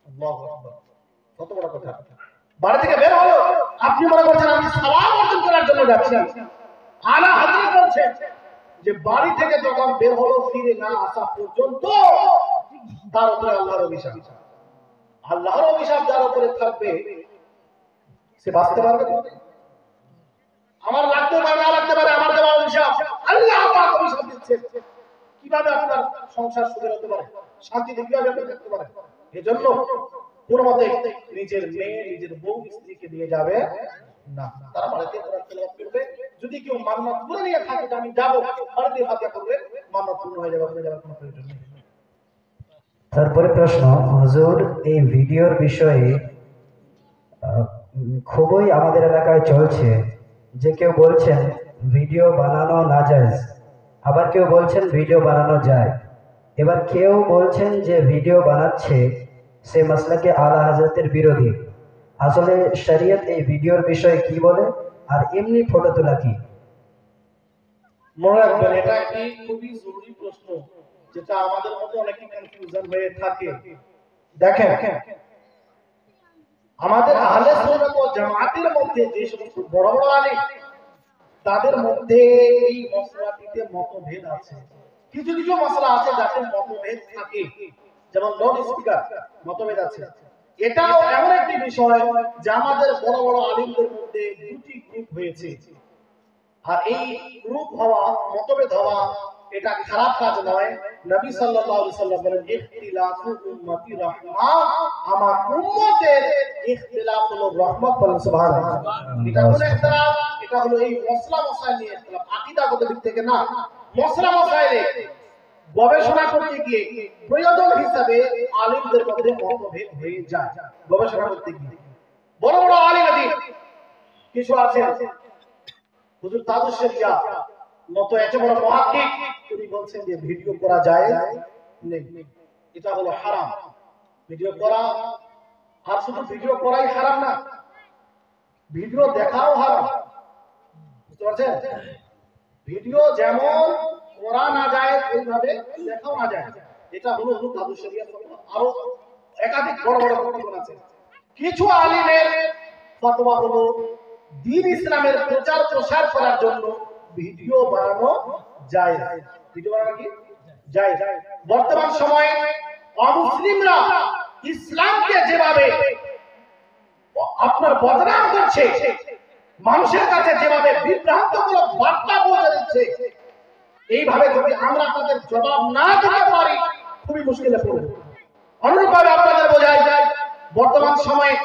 আল্লাহু আকবার, কত বড় কথা! বাড়ি থেকে বের হলো, আপনি মনে করছেন আমি সালাম অর্জন করার জন্য যাচ্ছি। আলা হযরত বলছেন যে বাড়ি থেকে যখন বের হলো ফিরে না আসা পর্যন্ত তার উপরে আল্লাহর অভিশাপ। আল্লাহর অভিশাপ যার উপরে থাকবে সে বাঁচতে পারবে না। আমার লাগতে পারে না লাগতে পারে, আমার দেওয়া অভিশাপ, আল্লাহ পাক অভিশাপ দিচ্ছেন। কিভাবে আপনার সংসার সুখে হতে পারে, শান্তিতে কিভাবে আপনি থাকতে পারেন? এজন্য কোন মতে নিজের মেয়ে, নিজের বউ, স্ত্রীকে নিয়ে যাবে না। তারা বাড়িতে কোরআন তেলাওয়াত করবে। যদি কেউ মান্নাত করে নিয়ে থাকে আমি যাবো, বাড়িতে ফাতিহা করবে, মান্নাত পূর্ণ হয়ে যাবে, আপনি যাওয়ার কোনো প্রয়োজন নেই। তারপরে প্রশ্ন, হুজুর এই ভিডিওর বিষয়ে খুবই আমাদের এলাকায় চলছে যে কেউ বলছেন ভিডিও বানানো নাজায়েজ, আবার কেউ বলছেন ভিডিও বানানো যায়, এবার কেউ বলছেন যে ভিডিও বানাচ্ছে সে মাসলাকে আলা হযরতের বিরোধী। আসলে শরীয়ত এই ভিডিওর বিষয়ে কি বলে, আর এমনি ফটো তোলা কি? মনে রাখবেন, এটা একটি খুবই জরুরি প্রশ্ন, যেটা আমাদের মধ্যে অনেকই কনফিউশন হয়ে থাকে। দেখেন, আমাদের আহলে সুন্নাত ওয়াল জামাতের মধ্যে যে সমস্ত বড় বড় আলেম তাদের মধ্যে এই মশলাটিতে মতভেদ আছে। কিছু কিছু মশলা আছে যাতে মতভেদ থাকে, যেমন লাউড স্পিকার মতভেদ আছে। এটাও এমন একটি বিষয় যে আমাদের বড় বড় আলিমদের মধ্যে দুটি গ্রুপ হয়েছে। আর এই গ্রুপ হওয়া, মতভেদ হওয়া, এটা খারাপ কাজ নয়। নবী সাল্লাল্লাহু আলাইহি সাল্লাম বলেন, ইখতিলাফু উম্মতি রাহমা, আমার উম্মতের ইখতিলাফ হলো রহমত। বলেন সুবহানাল্লাহ। এটা কোন ইখতিলাফ? এটা হলো এই মশলা মশাইল নিয়ে ইখতিলাফ, আকীদাগত দিক থেকে না। মশলা মশাইলে গবেষণা করতে গিয়ে প্রয়োজন হিসাবে আলিমদের মধ্যে মতভেদ হয়ে যায়। গবেষণা করতে গিয়ে বড় বড় আলিম আদি কিছু আছে, হুজুর তাজুস শরিয়া মতো এত বড় মুহাক্কিক, তিনি বলছেন যে ভিডিও করা যায় নেই, এটা হলো হারাম। ভিডিও করা, আর শুধু ভিডিও করাই হারাম না, ভিডিও দেখাও হারাম। বুঝতে পারছেন? ভিডিও যেমন করা না যায় ওইভাবে দেখাও না যায়। এটা হলো হুজুর তাজুস শরিয়া। আরো একাধিক বড় বড় ফতোয়া আছে। কিছু আলিমের ফতোয়া হলো দ্বীন ইসলামের প্রচার প্রসার করার জন্য ভিডিও বানানো যায়। ভিডিও বানানো কি যায়? বর্তমান সময়ে অমুসলিমরা ইসলামকে যেভাবে আপনার বদনাম করছে, মানুষের কাছে যেভাবে বিভ্রান্তমূলক বার্তা পৌঁছে দিচ্ছে, এইভাবে যদি আমরা তাদের জবাব না দিতে পারি খুবই মুশকিলে পড়ব। অনুরূপভাবে আপনাদের বোঝাই যায়, বর্তমান সময়ে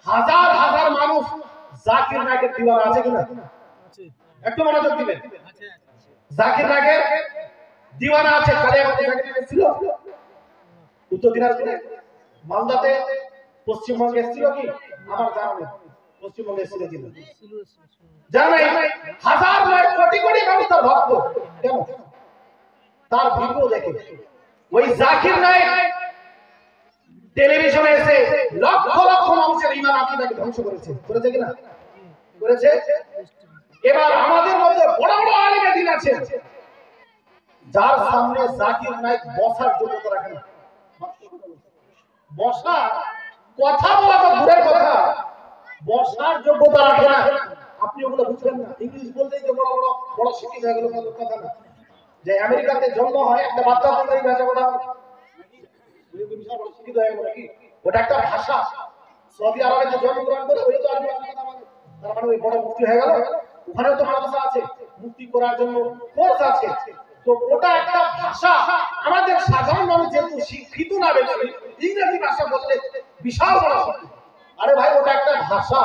হাজার হাজার মানুষ জাকির নায়কের দিওয়ানা আছে কিনা? একটু মনোযোগ দিবেন। জাকির নায়কের দিওয়ানা আছে। কালিয়াগঞ্জে জাকির নায়ক ছিল, উত্তর দিনাজপুরে, মালদাতে, পশ্চিমবঙ্গে ছিল কি আমার জানা নেই। পশ্চিমবঙ্গে ছিল কিনা জানা নেই। হাজার নয় কোটি কোটি মানুষ তার ভক্ত। কেন? তার ভিডিও দেখে। ওই জাকির নায়ক টেলিভিশনে এসে লক্ষ লক্ষ মানুষের ঈমান আকীদাকে ধ্বংস করেছে। করেছে কিনা? করেছে। এবার আমাদের মধ্যে বড় বড় আলিম দ্বীন আছেন, যার সামনে জাকির নায়ক বসার যোগ্যতা রাখে না। বসা, কথা বলা তো দূরের কথা, বসার যোগ্যতা রাখে না। আপনি ওগুলো বুঝবেন না। ইংলিশ বলতেই যে বড় বড় বড় শিক্ষিত হয়ে গেল, কথা না। যে আমেরিকাতে জন্ম হয় একটা বাচ্চা বলতে এই ভাষা কথা শিক্ষিত হয়ে গেল নাকি? ওটা একটা ভাষা। সৌদি আরবে যে জন্মগ্রহণ করে ওই তো আরবি ভাষা কথা বলে, তার মানে ওই বড় মুফতি হয়ে গেল। ওখানেও তো মাদ্রাসা আছে, মুফতি করার জন্য কোর্স আছে। তো ওটা একটা ভাষা। আমাদের সাধারণ মানুষ যেহেতু শিক্ষিত না, বেশি ইংরেজি ভাষা বলতে বিশাল বড় কথা। আরে ভাই, ওটা একটা ভাষা,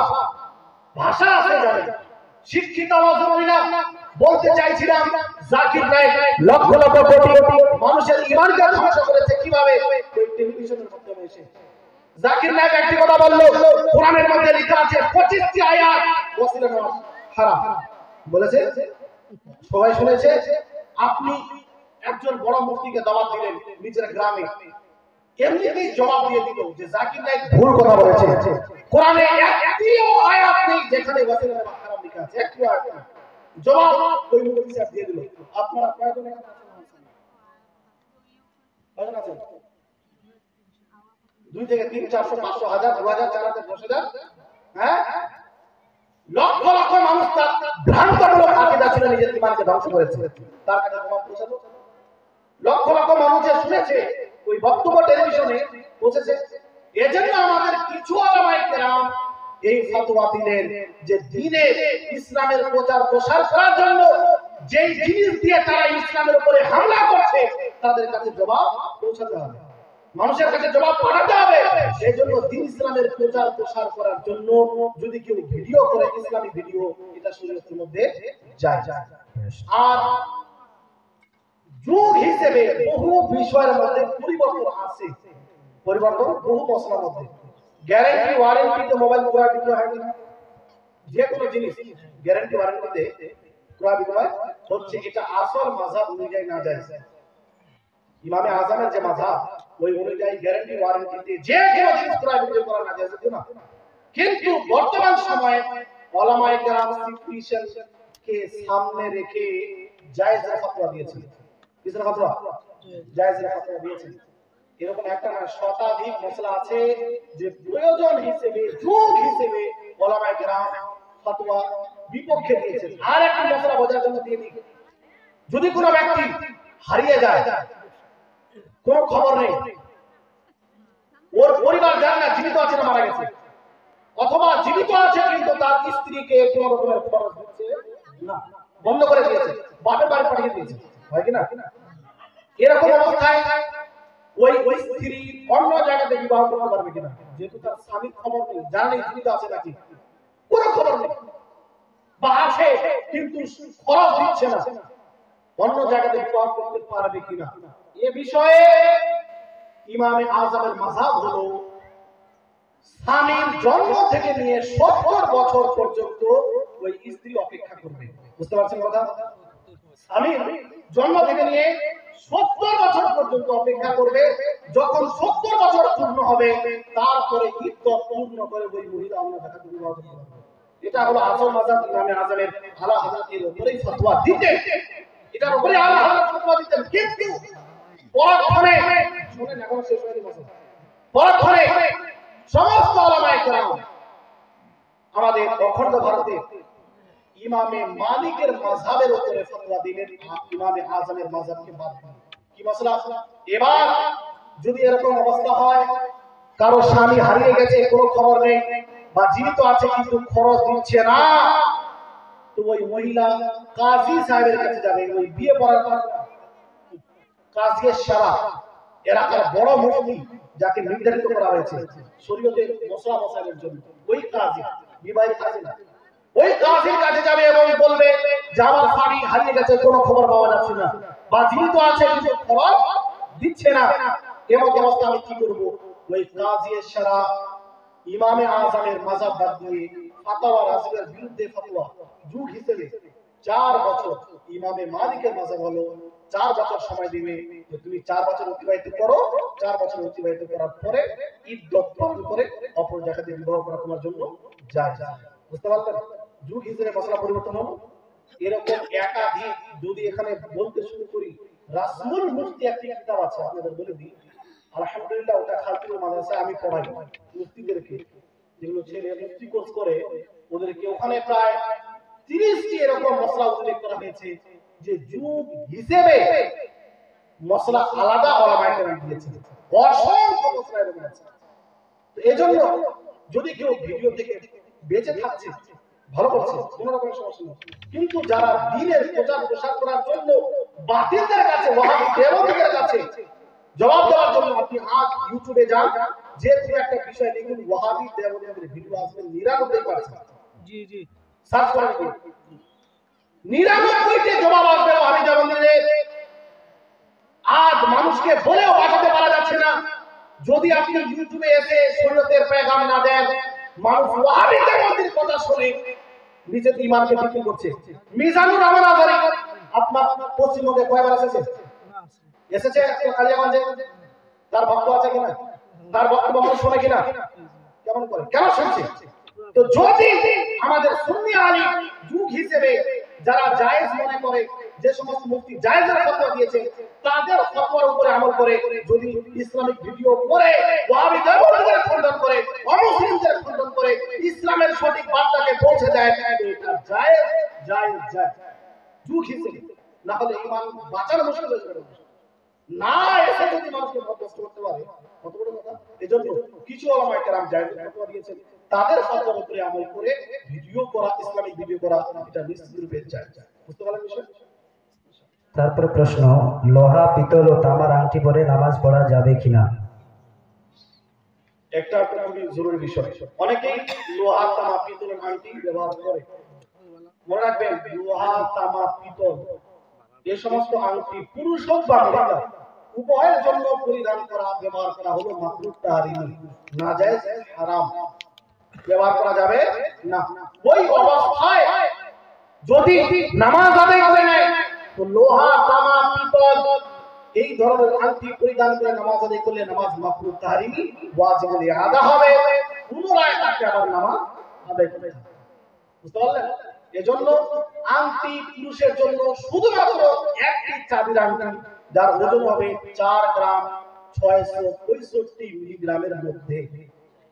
ভাষা আছে জানেন। শিক্ষিত হওয়া জরুরি না। বলতে চাইছিলাম জাকির নায়ক লক্ষ লক্ষ কোটি মানুষের ঈমানকে ধ্বংস করেছে কিভাবে? ওই টেলিভিশনের মাধ্যমে এসে জাকির নায়ক একটি কথা বলল, কোরআনের মধ্যে লেখা আছে 25টি আয়াত ওসিলা নেওয়া হারাম বলেছে। সবাই শুনেছে। আপনি একজন বড় মুফতিকে দাওয়াত দিলেন নিজের গ্রামে, এমনিতেই জবাব দিয়ে দিল যে জাকির নায়ক ভুল কথা বলেছে। কোরআনে একটিও আয়াত নেই যেখানে ওসিলা নেওয়া হারাম লেখা আছে, একটিও আয়াত নেই। জবাব ওই মুফতি সাহেব দিয়ে দিল। আপনারা কয়জন এখানে আছেন? 2 থেকে 3, 400, 500, 1000, 2000, 4000, 10,000, হ্যাঁ, লক্ষ লক্ষ মানুষ তার ভ্রান্তমূলক আকীদা ছিল, নিজের ঈমানকে ধ্বংস করেছে। তার কাছে জবাব পৌঁছালো, লক্ষ লক্ষ মানুষে শুনেছে, ওই বক্তব্য টেলিভিশনে পৌঁছেছে। এজন্য আমাদের কিছু উলামায়ে কেরাম এই ফতোয়া দিলেন যে দ্বীনের ইসলামের প্রচার প্রসার করার জন্য যেই জিনিস দিয়ে তারা ইসলামের উপরে হামলা করছে তাদের কাছে জবাব পৌঁছাতে হবে, মানুষের কাছে জবাব পাঠাতে হবে। সেই জন্য দ্বীন ইসলামের প্রচার প্রসার করার জন্য যদি কেউ ভিডিও করে, ইসলামী ভিডিও, এটা শরীয়তের মধ্যে যায়। আর যুগ হিসেবে বহু বিষয়ের মধ্যে পরিবর্তন আছে, পরিবর্তন বহু মশলার মধ্যে। গ্যারান্টি ওয়ারেন্টিতে মোবাইল ক্রয় বিক্রয় হয় না, যে কোনো জিনিস গ্যারান্টি ওয়ারেন্টিতে ক্রয় বিক্রয় হচ্ছে। এটা আসল মাযহাব অনুযায়ী না যায়। ইমামে আযমের যে মাযহাব ওই অনুযায়ী গ্যারান্টি ওয়ারেন্টিতে যে কোনো জিনিস ক্রয় বিক্রয় করা না যায় না। কিন্তু বর্তমান সময়ে উলামায়ে কেরাম সিচুয়েশন কে সামনে রেখে জায়েজের ফতোয়া দিয়েছেন। কিসের ফতোয়া? জায়েজের ফতোয়া দিয়েছেন। এরকম একটা না, শতাধিক মশলা আছে যে প্রয়োজন হিসেবে, যুগ হিসেবে উলামায়ে কেরাম ফতোয়া বিপক্ষে দিয়েছেন। আর একটি মশলা বোঝার জন্য দিয়ে দিই, যদি কোনো ব্যক্তি হারিয়ে যায়, কোনো খবর নেই, ওর পরিবার জানে না জীবিত আছে না মারা গেছে, অথবা জীবিত আছে কিন্তু তার স্ত্রীকে কোন রকমের খরচ দিচ্ছে না, বন্ধ করে দিয়েছে, বাপের বাড়ি পাঠিয়ে দিয়েছে, হয় কিনা? এরকম অবস্থায় ওই স্ত্রী অন্য জায়গাতে বিবাহ করতে পারবে কিনা? যেহেতু তার স্বামীর খবর নেই, জানে জীবিত আছে নাকি, কোনো খবর নেই, বা আছে কিন্তু খরচ দিচ্ছে না, অন্য জায়গাতে বিবাহ করতে পারবে কিনা? এ বিষয়ে ইমামে আযমের মাযহাব হলো স্বামীর জন্ম থেকে নিয়ে 70 বছর পর্যন্ত ওই স্ত্রী অপেক্ষা করবে। বুঝতে পারছেন কথা? স্বামীর জন্ম থেকে নিয়ে 70 বছর পর্যন্ত অপেক্ষা করবে, যখন 70 বছর পূর্ণ হবে তারপরে ইদ্যত পূর্ণ করে ওই মহিলা অন্য জায়গাতে বিবাহ করতে পারবে। এটা হলো আসল মাযহাব ইমামে আযমের। আলা হযরতের উপরেই ফতোয়া দিতেন, এটার উপরে আলা হযরত ফতোয়া দিতেন, কিন্তু পরক্ষণে শুনেন, এখন শেষ হয়নি মাসলা, পরক্ষণে সমস্ত উলামায়ে কেরাম আমাদের অখণ্ড ভারতে ইমামে মালিকের মাযহাবের উপরে ফতোয়া দিলেন, ইমামে আযমের মাযহাবকে বাদ দিলেন। কি মাসলা? এবার যদি এরকম অবস্থা হয়, কারো স্বামী হারিয়ে গেছে, কোনো খবর নেই, বা জীবিত আছে কিন্তু খরচ দিচ্ছে না, তো ওই মহিলা কাজী সাহেবের কাছে যাবে। ওই বিয়ে পড়ার কাজী সারা এলাকার বড় মুফতি, যাকে নির্ধারিত করা হয়েছে শরীয়তের মশলা মশাইলের জন্য, ওই কাজী, বিবাহিত কাজী না, ওই কাজীর কাছে যাবে এবং বলবে যে আমার স্বামী হারিয়ে গেছে, কোনো খবর পাওয়া যাচ্ছে না, বা জীবিত আছে কিন্তু খবর দিচ্ছে না, এমন অবস্থা আমি কি করব? ওই কাজী সারা ইমামে আযমের মাযহাব বাদ দিয়ে ফাতাওয়া রাসূলের বিরুদ্ধে ফতোয়া যুগ হিসেবে 4 বছর, ইমামে মালিকের মাযহাব হলো 4 বছর সময় দিবে, যে তুমি 4 বছর অতিবাহিত করো, 4 বছর অতিবাহিত করার পরে ইদ্যত পূর্ণ করে অপর জায়গাতে বিবাহ করা তোমার জন্য জায়েজ। বুঝতে পারলেন? যুগ হিসেবে মশলা পরিবর্তন হলো। এরকম একাধিক যদি এখানে বলতে শুরু করি, রাসমুল মুফতি একটি কিতাব আছে, আপনাদের বলে দিই, আলহামদুলিল্লাহ ওটা খালতুল মাদ্রাসায় আমি পড়াই মুফতিদেরকে, যেগুলো ছেলে মুফতি কোর্স করে ওদেরকে, ওখানে প্রায় 30টি এরকম মশলা উল্লেখ করা হয়েছে যে যুগ হিসেবে মশলা আলাদা ওলামায়ে কেরাম দিয়েছেন, অসংখ্য মশলা এরকম আছে। তো এজন্য যদি কেউ ভিডিও থেকে বেঁচে থাকছে ভালো করছে, কোনো রকম সমস্যা নেই, কিন্তু যারা দ্বীনের প্রচার প্রসার করার জন্য বাতিলদের কাছে, ওয়াহাবি দেওবন্দিদের কাছে জবাব দেওয়ার জন্য আপনি আজ ইউটিউবে যান, যে কোনো একটা বিষয় লিখুন ওয়াহাবি দেওবন্দিদের ভিডিও আসবে 99%। জি জি সার্চ করেন, 99টি জবাব আসবে ওয়াহাবি দেওবন্দিদের। আজ মানুষকে বলেও বাঁচাতে পারা যাচ্ছে না। যদি আপনি ইউটিউবে এসে শরীয়তের পেগাম না দেন, মানুষ ওয়াহাবি দেওবন্দির কথা শুনে নিজের ঈমানকে বিক্রি করছে। মিজানুর রহমান আজহারী আপনার পশ্চিমবঙ্গে কয়বার এসেছে? এসেছে কালিয়াগঞ্জে, তার ভক্ত আছে কিনা? তার বক্তব্য মানুষ শোনে কিনা? কেমন করে, কেন শুনছে? তো যদি আমাদের সুন্নি আলিম যুগ হিসেবে যারা জায়েজ মনে করে, যে সমস্ত মুফতি জায়েজের ফতোয়া দিয়েছে, তাদের ফতোয়ার উপরে আমল করে যদি ইসলামিক ভিডিও করে ওয়াহাবি দেওবন্দিদের খণ্ডন করে, অমুসলিমদের খণ্ডন করে ইসলামের সঠিক বার্তাকে পৌঁছে দেয়, এটা জায়েজ জায়েজ জায়েজ যুগ হিসেবে। না হলে ঈমান বাঁচানো মুশকিল হয়ে যাবে। না এসে যদি মানুষকে মধ্যস্থ করতে পারে, কত বড় কথা। এজন্য কিছু উলামায়ে কেরাম জায়েজের ফতোয়া দিয়েছেন, তাদের ফতোয়ার উপরে আমল করে ভিডিও করা, ইসলামিক ভিডিও করা, এটা নিশ্চিত রূপে জায়েজ। বুঝতে পারলেন বিষয়? তারপর প্রশ্ন, লোহা, পিতল ও তামার আংটি পরে নামাজ পড়া যাবে কিনা? একটা খুবই জরুরি বিষয়। অনেকেই লোহা, তামা, পিতলের আংটি ব্যবহার করে। মনে রাখবেন, লোহা, তামা, পিতল এই সমস্ত আংটি পুরুষ হোক বা মহিলা উভয়ের জন্য পরিধান করা, ব্যবহার করা হলো মাকরুহ তাহরিমি, নাজায়েজ, হারাম, ব্যবহার করা যাবে না। ওই অবস্থায় যদি নামাজ আদায় করে নেয়, তো লোহা, তামা, পিতল এই ধরনের আংটি পরিধান করে নামাজ আদায় করলে নামাজ মাকরুহ তাহরিমি, ওয়াজিবুল ইআদা হবে, পুনরায় তাকে আবার নামাজ আদায় করতে হবে। বুঝতে পারলেন? এজন্য আংটি পুরুষের জন্য শুধুমাত্র একটি চাঁদির আংটি, যার ওজন হবে 4 গ্রাম 665 মিলিগ্রামের মধ্যে।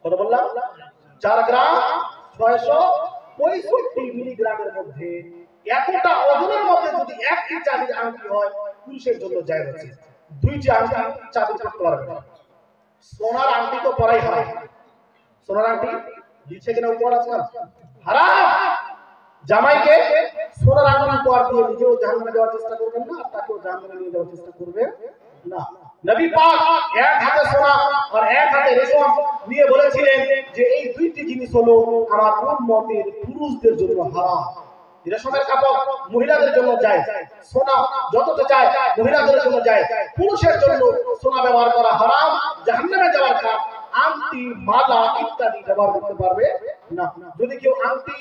কত বললাম? 4 গ্রাম 665 65 মিলিগ্রামের মধ্যে এতটা ওজনের মধ্যে যদি একটি চাঁদির আংটি হয় পুরুষের জন্য জায়েজ আছে। দুইটি আংটি চাঁদি করতে পারবে না। সোনার আংটি তো পরাই হারাম। সোনার আংটি দিচ্ছে কিনা উপহার আজকাল হারাম। জামাইকে সোনার আংটি উপহার দিয়ে নিজেও জাহান্নামে যাওয়ার চেষ্টা করবেন না, আর তাকেও জাহান্নামে নিয়ে যাওয়ার চেষ্টা করবে না। নবী পাক এক হাতে সোনা আর এক হাতে রেশম নিয়ে বলেছিলেন যে এই দুইটি জিনিস হলো আমার উম্মতের পুরুষদের জন্য হারাম। রেশমের কাপড় মহিলাদের জন্য যায়, সোনা যতটা চায় মহিলাদের জন্য যায়, পুরুষের জন্য সোনা ব্যবহার করা হারাম। জাহান্নামে যাওয়ার কাজ আংটি মালা ইত্যাদি ব্যবহার করতে পারবে না। যদি কেউ আংটি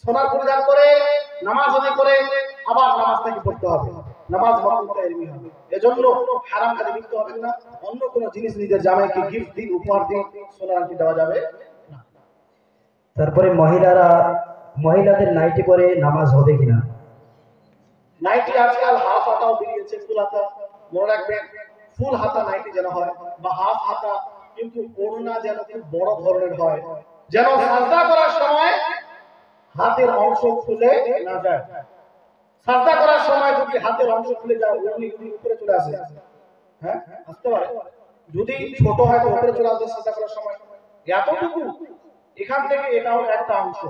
সোনার পরিধান করে নামাজ আদায় করে আবার নামাজ থেকে পড়তে হবে, নামাজ মাকরুহ ইলমি হবে। এজন্য হারাম কাজে লিপ্ত হবেন না। অন্য কোনো জিনিস নিজের জামাইকে গিফট দিন, উপহার দিন, সোনার আংটি দেওয়া যাবে না। তারপরে মহিলাদের নাইটি পরে নামাজ হবে কিনা? নাইটি আজকাল হাফ হাতাও বেরিয়েছে, ফুল হাতা। মনে রাখবেন ফুল হাতা নাইটি যেন হয় বা হাফ হাতা, কিন্তু ওড়না যেন খুব বড় ধরনের হয়, যেন সাজদা করার সময় হাতের অংশ খুলে না যায়। সাজদা করার সময় যদি হাতের অংশ খুলে যায় ওড়নি যদি উপরে চলে আসে, হ্যাঁ আসতে পারে। যদি ছোট হয় তো উপরে চলে আসবে সাজদা করার সময়। এতটুকু এখান থেকে এটা হলো একটা অংশ,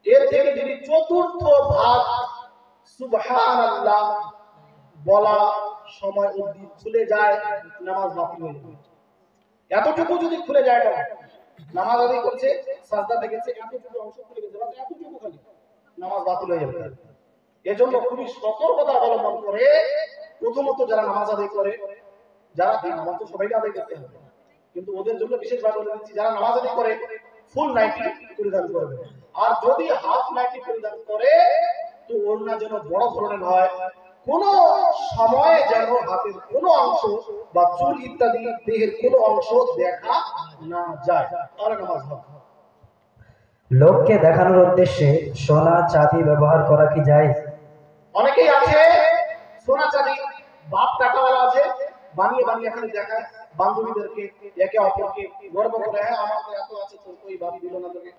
এর থেকে যদি চতুর্থ ভাগ সুবহানাল্লাহ বলা সময় অবধি খুলে যায় নামাজ বাতিল হয়ে যাবে। এতটুকু যদি খুলে যায় তবে নামাজ আদায় করছে, সাজদা দেখেছে, এতটুকু অংশ খুলে গেছে, বাস এতটুকু খালি, নামাজ বাতিল হয়ে যাবে। এজন্য খুবই সতর্কতা অবলম্বন করে প্রথমত যারা নামাজ আদায় করে, যারা নামাজ তো সবাইকে আদায় করতে হবে, কিন্তু ওদের জন্য বিশেষভাবে বলে দিচ্ছি যারা নামাজ আদায় করে ফুল নাইটি পরিধান করবে। আর যদি হাফ নাইটি পরিধান করে তো ওড়না যেন বড় ধরনের হয়, কোন সময় যেন হাতের কোন অংশ বা চুল ইত্যাদি দেহের কোন অংশ দেখা না যায়, তাহলে নামাজ হবে। লোককে দেখানোর উদ্দেশ্যে সোনা চাঁদি ব্যবহার করা কি জায়েজ? অনেকেই আছে সোনা চাঁদি বাপ টাকাওয়ালা আছে, বানিয়ে বানিয়ে এখানে দেখায় বান্ধবীদেরকে, একে অপরকে গর্ব করে, হ্যাঁ আমার তো এত আছে, তোর কই বাপ দিল না তোকে,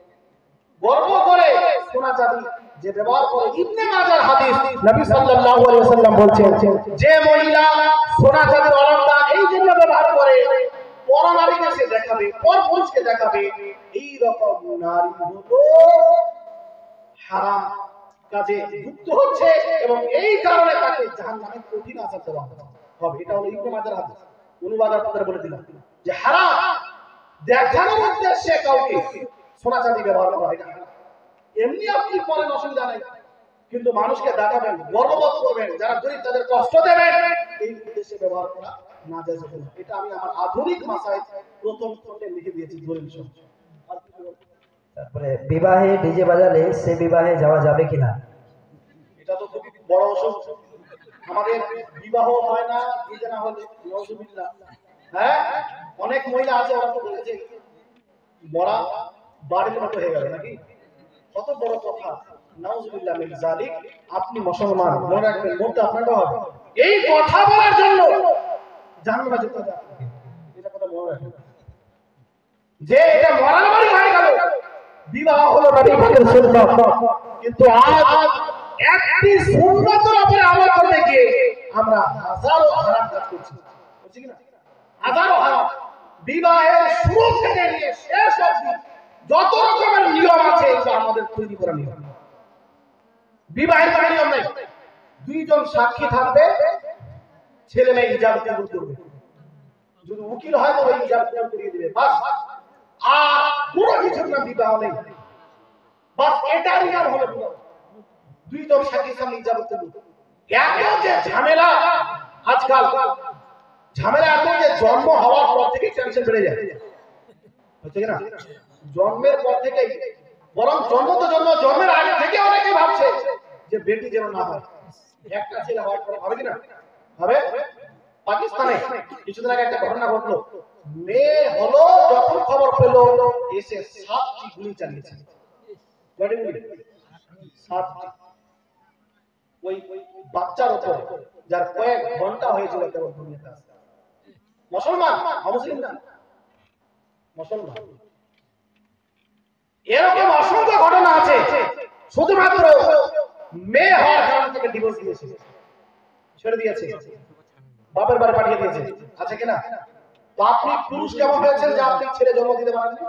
গর্ব করে সোনা চাঁদি যে ব্যবহার করে। ইবনে মাজার হাদিস, নবী সাল্লাল্লাহু আলাইহি ওয়াসাল্লাম বলছেন যে মহিলা সোনা চাঁদির অলংকার এই জন্য ব্যবহার করে পর নারীকে সে দেখাবে, পর পুরুষকে দেখাবে, এই রকম নারী হলো হারাম কাজে যুক্ত হচ্ছে এবং এই কারণে তাকে জাহান্নামে কঠিন আযাব দেওয়া হবে। এটা হলো ইবনে মাজার হাদিস। অনুবাদ আপনাদের বলে দিলাম যে হারাম দেখানোর উদ্দেশ্যে কাউকে সোনা চাঁদি ব্যবহার করা, এটা এমনি আপনি পরেন অসুবিধা নাই, কিন্তু মানুষকে দেখাবেন, গর্ববোধ করবেন, যারা গরিব তাদের কষ্ট দেবেন, এই উদ্দেশ্যে ব্যবহার করা না জায়েজ হবে। এটা আমি আমার আধুনিক ভাষায় প্রথম খণ্ডে লিখে দিয়েছি দলিল সহ। তারপরে বিবাহে ডিজে বাজালে সে বিবাহে যাওয়া যাবে কিনা? এটা তো খুবই বড় অসুবিধা। আমাদের বিবাহ হয় না ডিজে না হলে, নাউজুবিল্লাহ। হ্যাঁ অনেক মহিলা আছে ওরা তো বলেছে মরা বাড়ির মতো হয়ে গেল নাকি, কত বড় কথা, নাউজুবিল্লাহ মিন যালিক। আপনি মুসলমান, মনে রাখবেন মরতে আপনাকে হবে। এই কথা বলার জন্য জাহান্নামে যেতে হবে, এটা কথা মনে রাখবেন যে এটা মরার বাড়ি হয়ে গেল। বিবাহ হলো নবী পাকের সুন্নাত, কিন্তু আজ একটি সুন্নাতের উপরে আমল করতে গিয়ে আমরা হাজারো হারাম কাজ করছি, বুঝছি কিনা? হাজারো হারাম। বিবাহের শুরু থেকে নিয়ে শেষ অবধি যত রকমের নিয়ম আছে এটা আমাদের তৈরি করা নিয়ম। বিবাহের কোনো নিয়ম নেই, দুইজন সাক্ষী থাকবে, ছেলে মেয়ে ইজাব কবুল করবে, যদি উকিল হয় তো ওই ইজাব কবুল করিয়ে দিবে, বাস। আর কোনো কিছুর নাম বিবাহ নেই, বাস এটারই নাম হলো বিবাহ। দুইজন সাক্ষীর সামনে ইজাব কবুল। এত যে ঝামেলা আজকাল, ঝামেলা এত যে জন্ম হওয়ার পর থেকে টেনশন বেড়ে যায়, হচ্ছে কিনা? জন্মের পর থেকেই, বরং জন্মের আগে থেকে অনেকে ভাবছে যে বেটি যেন না হয়, একটা ছেলে হওয়ার পর হবে কিনা? হবে। পাকিস্তানে কিছুদিন আগে একটা ঘটনা ঘটলো, মেয়ে হলো যখন খবর পেলো এসে 7টি গুলি চালিয়েছে। কয়টি গুলি? 7টি। ওই বাচ্চার উপর, যার কয়েক ঘন্টা হয়েছিল কেবল দুনিয়াতে আসতে। মুসলমান, অমুসলিম না, মুসলমান। এরকম অসংখ্য ঘটনা আছে, শুধুমাত্র মেয়ে হওয়ার কারণ থেকে ডিভোর্স দিয়েছে, ছেড়ে দিয়েছে, বাপের বাড়ি পাঠিয়ে দিয়েছে, আছে কিনা? তো আপনি পুরুষ কেমন হয়েছেন যে আপনি ছেলে জন্ম দিতে পারেননি?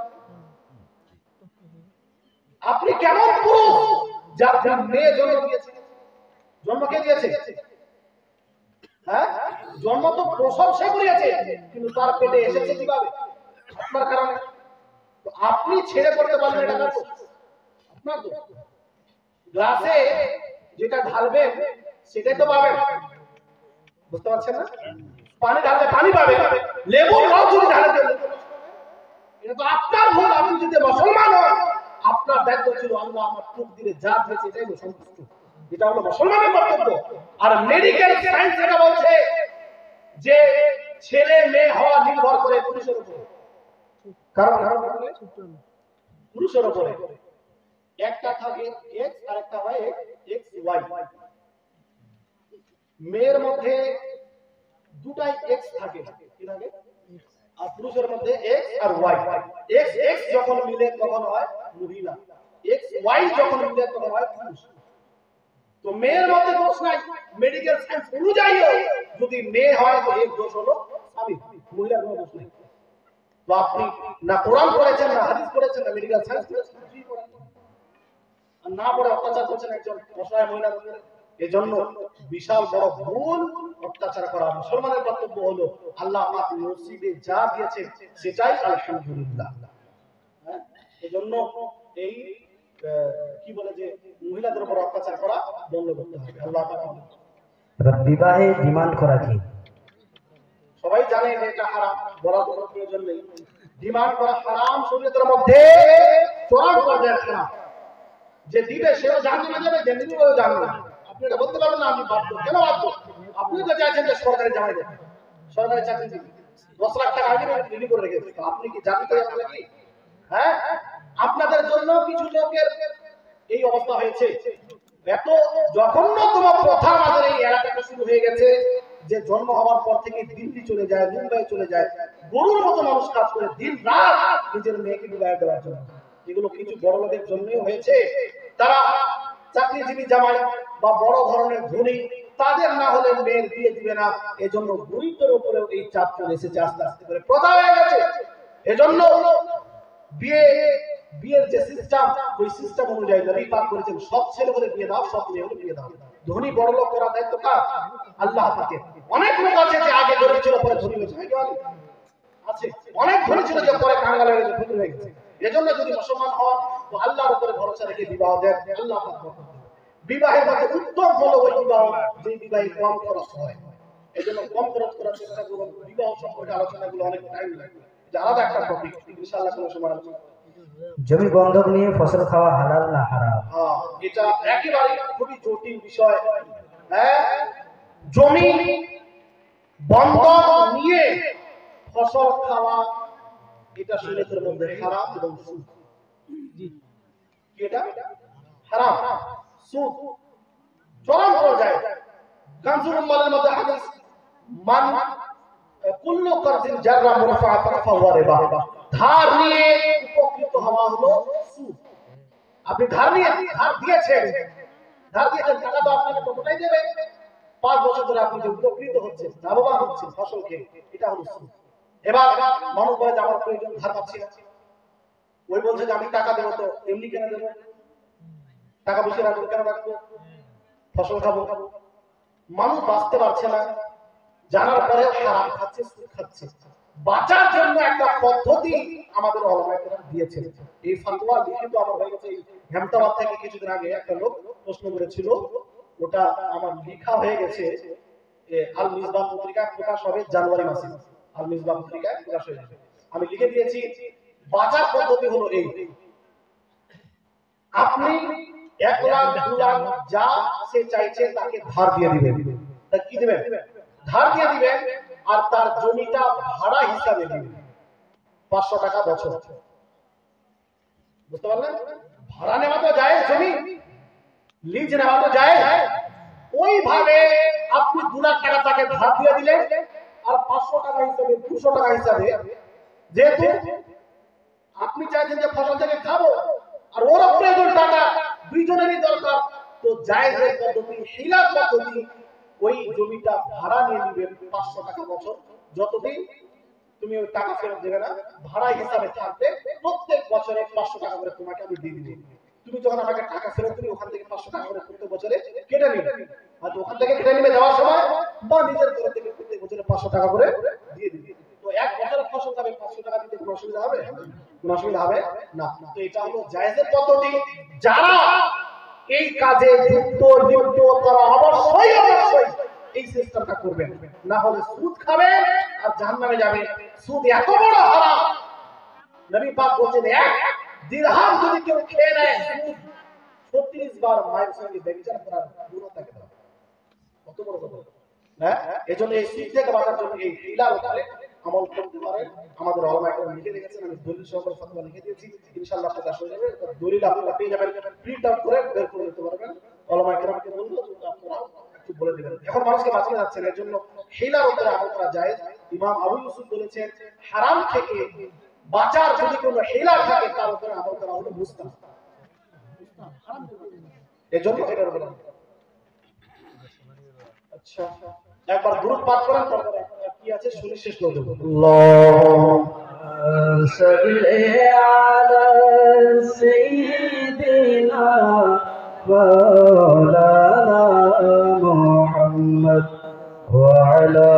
আপনি কেমন পুরুষ যে আপনি মেয়ে জন্ম দিয়েছেন? জন্ম কে দিয়েছে? হ্যাঁ, জন্ম তো প্রসব সে করিয়েছে, কিন্তু তার পেটে এসেছে কিভাবে? আপনার কারণে। তো আপনি ছেড়ে পড়তে পারবেন, এটা কার দোষ? আপনার দোষ। গ্লাসে যেটা ঢালবেন সেটাই তো পাবেন, বুঝতে পারছেন না? পানি ঢাললে পানি পাবে, লেবুর রস যদি ঢালে দেন, এটা তো আপনার ভুল। আপনি যদি মুসলমান হন, আপনার দায়িত্ব ছিল আল্লাহ আমার চোখ দিলে যা দিয়েছে এটাই সন্তুষ্ট, এটা হলো মুসলমানের কর্তব্য। আর মেডিকেল সায়েন্স এটা বলছে যে ছেলে মেয়ে হওয়া নির্ভর করে পুরুষের উপরে, কারণ পুরুষের উপরে একটা থাকে এক্স আর একটা হয় এক্স ওয়াই। মেয়ের মধ্যে দুটাই এক্স থাকে, কি থাকে? আর পুরুষের মধ্যে এক্স আর ওয়াই। এক্স এক্স যখন মিলে তখন হয় মহিলা, এক্স ওয়াই যখন মিলে তখন হয় পুরুষ। তো মেয়ের মধ্যে দোষ নাই, মেডিকেল সায়েন্স অনুযায়ী যদি মেয়ে হয় তো এর দোষ হলো স্বামী, মহিলার কোনো দোষ নেই। তো আপনি না কোরআন পড়েছেন, না হাদিস পড়েছেন, না মেডিকেল সায়েন্স পড়েছেন, কিছুই পড়েন আর না পড়ে অত্যাচার করছেন একজন অসহায় মহিলার উপরে। এজন্য বিশাল বড় ভুল অত্যাচার করা। মুসলমানের কর্তব্য হলো আল্লাহ পাক নসিবে যা দিয়েছে সেটাই আলহামদুলিল্লাহ। এজন্য এই কি বলে যে মহিলাদের উপর অত্যাচার করা বন্ধ করতে হবে। আল্লাহ পাক বিবাহে ডিমান্ড করা কি? সবাই জানে যে এটা হারাম, বলার কোনো প্রয়োজন নেই। ডিমান্ড করা হারাম, শরীয়তের মধ্যে চরম পর্যায়ে হারাম। যে দিবে সেও জাহান্নামে যাবে, যে নিবেও জাহান্নামে। আপনি এটা বলতে পারবেন না আমি বাধ্য। কেন বাধ্য? আপনি তো চাইছেন যে সরকারি জামাই দেবেন, সরকারি চাকরি দিবেন, 10 লাখ টাকা আগে রেডি করে রেখেছে। আপনি কি জানেন তো আপনারা কি? হ্যাঁ, আপনাদের জন্য কিছু লোকের এই অবস্থা হয়েছে। এত জঘন্যতম প্রথা আমাদের এই এলাকাতে শুরু হয়ে গেছে যে জন্ম হওয়ার পর থেকে দিল্লি চলে যায়, মুম্বাই চলে যায়, গরুর মতো মানুষ কাজ করে দিন রাত নিজের মেয়েকে বিবাহ দেওয়ার জন্য। এগুলো কিছু বড় লোকের জন্যই হয়েছে। তারা চাকরিজীবী জামাই বা বড় ধরনের ধনী, তাদের না হলে মেয়ের বিয়ে দিবে না। এজন্য গরিবদের উপরেও এই চাপ চলে এসেছে, আস্তে আস্তে করে প্রথা হয়ে গেছে। এজন্য বিয়ের যে সিস্টেম, ওই সিস্টেম অনুযায়ী নবী পাক করেছেন সব ছেলে বলে বিয়ে দাও, সব মেয়ে বলে বিয়ে দাও। ধনী বড় লোক করা দায়িত্ব কার? আল্লাহ পাকের। অনেক লোক আছে যে আগে গরিব ছিল পরে ধনী হয়েছে, আছে অনেক ধনী ছিল যে পরে কাঙ্গাল হয়ে গেছে, ধনী হয়ে গেছে। এজন্য যদি মুসলমান হন তো আল্লাহর উপরে ভরসা রেখে বিবাহ দেন, আল্লাহ পাক বরকত দেন। বিবাহের মধ্যে উত্তম হলো ওই বিবাহ যে বিবাহে কম খরচ হয়। এজন্য কম খরচ করার চেষ্টা করুন। বিবাহ সম্পর্কে আলোচনাগুলো অনেক টাইম লাগবে, এটা আলাদা একটা টপিক, ইনশাআল্লাহ কোনো সময় আলোচনা করব। জমি বন্ধক নিয়ে ফসল খাওয়া হালাল না হারাম? এটা একেবারে খুবই জটিল বিষয়। হ্যাঁ, জমি বন্ধক নিয়ে ফসল খাওয়া এটা শরীয়তের মধ্যে হারাম এবং সুদ। এটা হারাম, সুদ চরম পর্যায়ে। কানজুল উম্মালের মধ্যে হাদিস, মান কুল্লু কারজিন জাররা মুরফাআতান ফাহুয়া রিবা। ধার নিয়ে উপকৃত হওয়া হলো সুদ। আপনি ধার দিয়েছেন, টাকা তো আপনাকে কতটাই দেবে, 5 বছর ধরে আপনি যে উপকৃত হচ্ছেন, লাভবান হচ্ছেন ফসল খেয়ে, এটা হলো সুদ। এবার মানুষ বলে যে আমার প্রয়োজন, ধার পাচ্ছি না। ওই বলছে যে আমি টাকা দেবো, তো এমনি কেন দেবো? টাকা বসে রাখবো কেন রাখবো? ফসল খাবো। মানুষ বাঁচতে পারছে না, জানার পরে হারাম খাচ্ছে, সুদ খাচ্ছে। বাঁচার জন্য একটা পদ্ধতি আমাদের ওলামায়ে দিয়েছে। এই ফতোয়া লিখিত আমার হয়ে গেছে হেমতাবাদ থেকে কিছুদিন আগে। একটা লোক প্রশ্ন করেছিল, ওটা আমার লেখা হয়ে গেছে। আল মিসবাহ পত্রিকায় প্রকাশ হবে জানুয়ারি মাসে। আল মিসবাহ পত্রিকায় প্রকাশ হয়ে যাবে। আমি লিখে দিয়েছি, বাঁচার পদ্ধতি হলো এই: আপনি 1 লাখ 2 লাখ যা সে চাইছে তাকে ধার দিয়ে দিবেন। তা কি দিবেন? ধার দিয়ে দিবেন। আর তার জমিটা ভাড়া হিসাবে দিবেন, 500 টাকা বছর। বুঝতে পারলেন? ভাড়া নেওয়া তো যায়, জমি লিজ নেওয়া তো যায়। ওইভাবে আপনি 2 লাখ টাকা তাকে ধার দিয়ে দিলেন, আর 500 টাকা হিসাবে, 200 টাকা হিসাবে, যেহেতু আপনি চাইছেন যে ফসল থেকে খাবো, আর ওর প্রয়োজন টাকা, দুইজনেরই দরকার। তো জায়েজের পদ্ধতি, হিলার পদ্ধতি, ওই জমিটা ভাড়া নিয়ে নেবেন 500 টাকা বছর, যতদিন তুমি ওই টাকা ফেরত দেবে না, ভাড়া হিসাবে থাকবে, প্রত্যেক বছরে 500 টাকা করে তোমাকে আমি দিয়ে দিব। তুমি যখন আমাকে টাকা ফেরত দিবে, ওখান থেকে 500 টাকা করে প্রত্যেক বছরে কেটে নিবে, হয়তো ওখান থেকে কেটে নিবে দেওয়ার সময়, বা নিজের তরফ থেকে প্রত্যেক বছরে 500 টাকা করে দিয়ে দিবে। তো এক বছরে ফসল যাবে, 500 টাকা দিতে কোনো অসুবিধা হবে? কোনো অসুবিধা হবে না। তো এটা হলো জায়েজের পদ্ধতি। যারা এই কাজে যুক্ত তারা অবশ্যই এই সিস্টেমটা করবেন, না হলে সুদ খাবেন আর জাহান্নামে যাবেন। সুদ এত বড় হারাম, নবী পাক বলেন এক দিরহাম যদি কেউ খেয়ে নেয়, সুদ 36 বার মায়ের সঙ্গে ব্যভিচার করার গুনাহ তাকে দেওয়া। কত বড় কথা, হ্যাঁ? এজন্য এই সুদ থেকে বাঁচার জন্য এই হিলার উপরে আমল করতে পারেন। আমাদের উলামায়ে কেরাম লিখে রেখেছেন, আমি দলিল সহকারে ফতোয়া লিখে দিয়েছি, ইনশাআল্লাহ সেটা হয়ে যাবে। দলিল আপনারা পেয়ে যাবেন, প্রিন্ট আউট করে বের করে নিতে পারবেন। উলামায়ে কেরামকে বলবো আপনারা একটু বলে দিবেন। এখন মানুষকে বাঁচানো যাচ্ছে না, এর জন্য হিলার উপরে আমল করা জায়েজ। ইমাম আবু ইউসুফ বলেছেন, হারাম থেকে বাঁচার যদি কোনো হিলা থাকে তার উপরে আমল করা হলো মুস্তাহাব। এর জন্য এটার উপরে। আচ্ছা, একবার গ্রুপ পাঠ করেন, তারপরে কি আছে শুনে শেষ করে দেব। আল্লাহুম্মা সাল্লি আলা সাইয়্যিদিনা মাওলানা মুহাম্মদ ওয়া আলা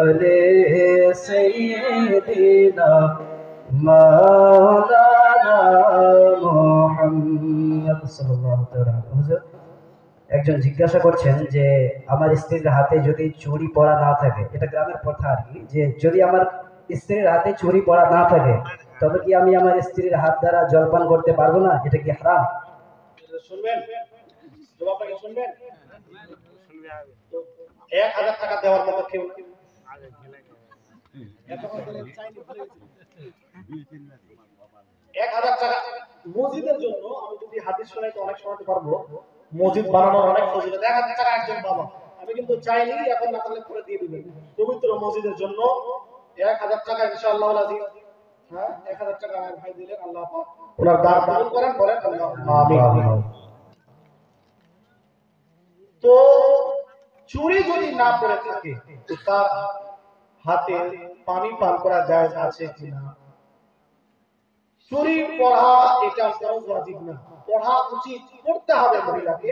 আলি সাইয়্যিদিনা মাওলানা মুহাম্মদ সাল্লাল্লাহু তাআলা। হুজুর, একজন জিজ্ঞাসা করছেন যে আমার স্ত্রীর হাতে যদি চুড়ি পরা না থাকে, এটা গ্রামের প্রথা আর কি, যে যদি আমার স্ত্রীর হাতে চুড়ি পরা না থাকে তবে কি আমি আমার স্ত্রীর হাত দ্বারা জলপান করতে পারবো না? এটা কি হারাম? শুনবেন জবাবটা, কি শুনবেন? 1000 টাকা দেওয়ার মতো কেউ 1000 টাকা মসজিদের জন্য। আমি যদি হাদিস শোনাইতে অনেক শোনাতে পারবো, মসজিদ বানানোর অনেক ফজিলত। 1000 টাকা একজন বাবা, আমি কিন্তু চাইনি, এখন না করলে করে দিয়ে দিবেন পবিত্র মসজিদের জন্য 1000 টাকা ইনশাআল্লাহ আজিজ। হ্যাঁ, 1000 টাকা আমার ভাই দিলেন, আল্লাহ পাক ওনার দান কবুল করেন, বলেন আমিন। তো চুরি যদি না পড়ে থাকে, তো তার হাতে পানি পান করা জায়েজ আছে কিনা? চুরি পড়া এটা ফরজ ওয়াজিব না, পড়া উচিত, পড়তে হবে মহিলাকে।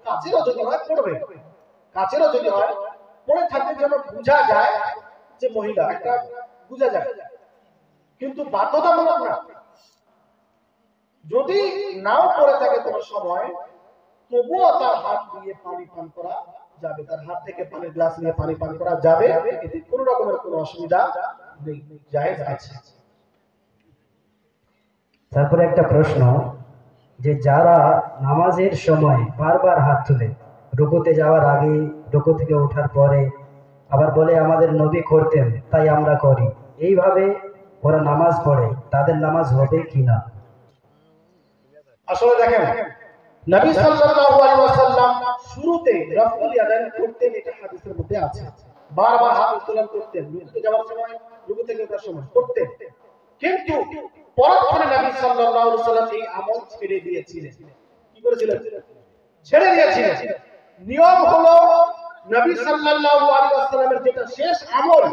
কাছেরও যদি হয় পড়বে, কাছেরও যদি হয় পড়ে থাকতে যেন বোঝা যায় যে মহিলা, একটা বোঝা যায়, কিন্তু বাধ্যতামূলক না। যদি নাও পড়ে থাকে কোনো সময়, তবুও তার হাত দিয়ে পানি পান করা যাবে, তার হাত থেকে পানির গ্লাস নিয়ে পানি পান করা যাবে, এতে কোনো রকমের কোনো অসুবিধা নেই, জায়েজ আছে। তারপরে একটা প্রশ্ন, যে যারা নামাজের সময় বারবার হাত তুলে, রুকুতে যাওয়ার আগে, রুকু থেকে ওঠার পরে, আবার বলে আমাদের নবী করতেন তাই আমরা করি, এইভাবে ওরা নামাজ পড়ে, তাদের নামাজ হবে কিনা? আসলে দেখেন, নবী সাল্লাল্লাহু আলাইহি ওয়াসাল্লাম শুরুতে রাফুল ইয়াদান করতেন, এটা হাদিসের মধ্যে আছে। বারবার হাত উত্তোলন করতেন, রুকুতে যাওয়ার সময়, রুকু থেকে ওঠার সময় করতেন। কিন্তু পরক্ষণে নবী সাল্লাল্লাহু আলাইহি ওয়াসাল্লাম এই আমল ছেড়ে দিয়েছিলেন। কি করেছিলেন? ছেড়ে দিয়েছিলেন। নিয়ম হলো নবী সাল্লাল্লাহু আলাইহি ওয়াসাল্লামের যেটা শেষ আমল,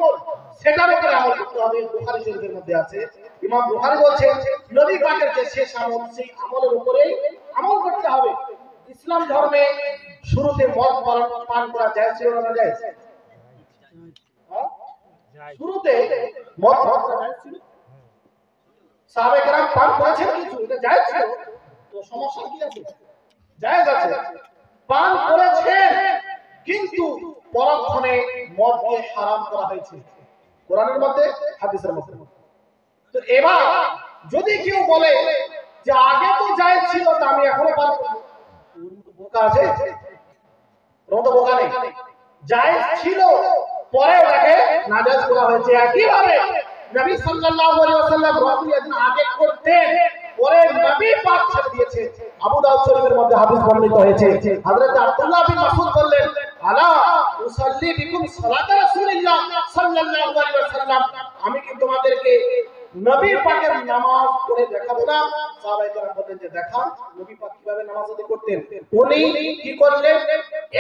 সেটার উপরে আমল করতে হবে। বুখারী শরীফের মধ্যে আছে, ইমাম বুখারী বলছেন নবী পাকের যে শেষ আমল, সেই আমলের উপরেই আমল করতে হবে। ইসলাম ধর্মে শুরুতে মদ পান করা জায়েজ ছিল না জায়েজ? শুরুতে মদ জায়েজ ছিল, সাহাবায়ে কেরাম পান করেছেন, কিছু এটা জায়েজ ছিল, তো সমস্যা কি আছে? জায়েজ আছে, পান করেছেন, কিন্তু পরক্ষণে মদকে হারাম করা হয়েছে কোরআনের মধ্যে, হাদিসের মধ্যে। তো এবার যদি কেউ বলে যে আগে তো জায়েজ ছিল, তা আমি এখনো পান করব, বোকা আছে? কোনো বোকা নেই। জায়েজ ছিল, পরে ওটাকে নাজায়েজ করা হয়েছে। একইভাবে নবী সাল্লাল্লাহু আলাইহি ওয়াসাল্লাম রাফুল ইয়াদান আগে করতেন, পরে নবী পাক ছেড়ে দিয়েছে। আবু দাউদ শরীফের মধ্যে হাদিস বর্ণিত হয়েছে, হযরত আব্দুল্লাহ বিন মাসউদ বললেন, আলা উসাল্লি বিকুম সালাত রাসূলিল্লাহ সাল্লাল্লাহু আলাইহি ওয়াসাল্লাম, আমি কি তোমাদেরকে নবী পাকের নামাজ পড়ে দেখাবো না। সাহাবায়ে কেরাম বলেন যে দেখান নবী পাক কিভাবে নামাজ আদায় করতেন। উনি কি করলেন,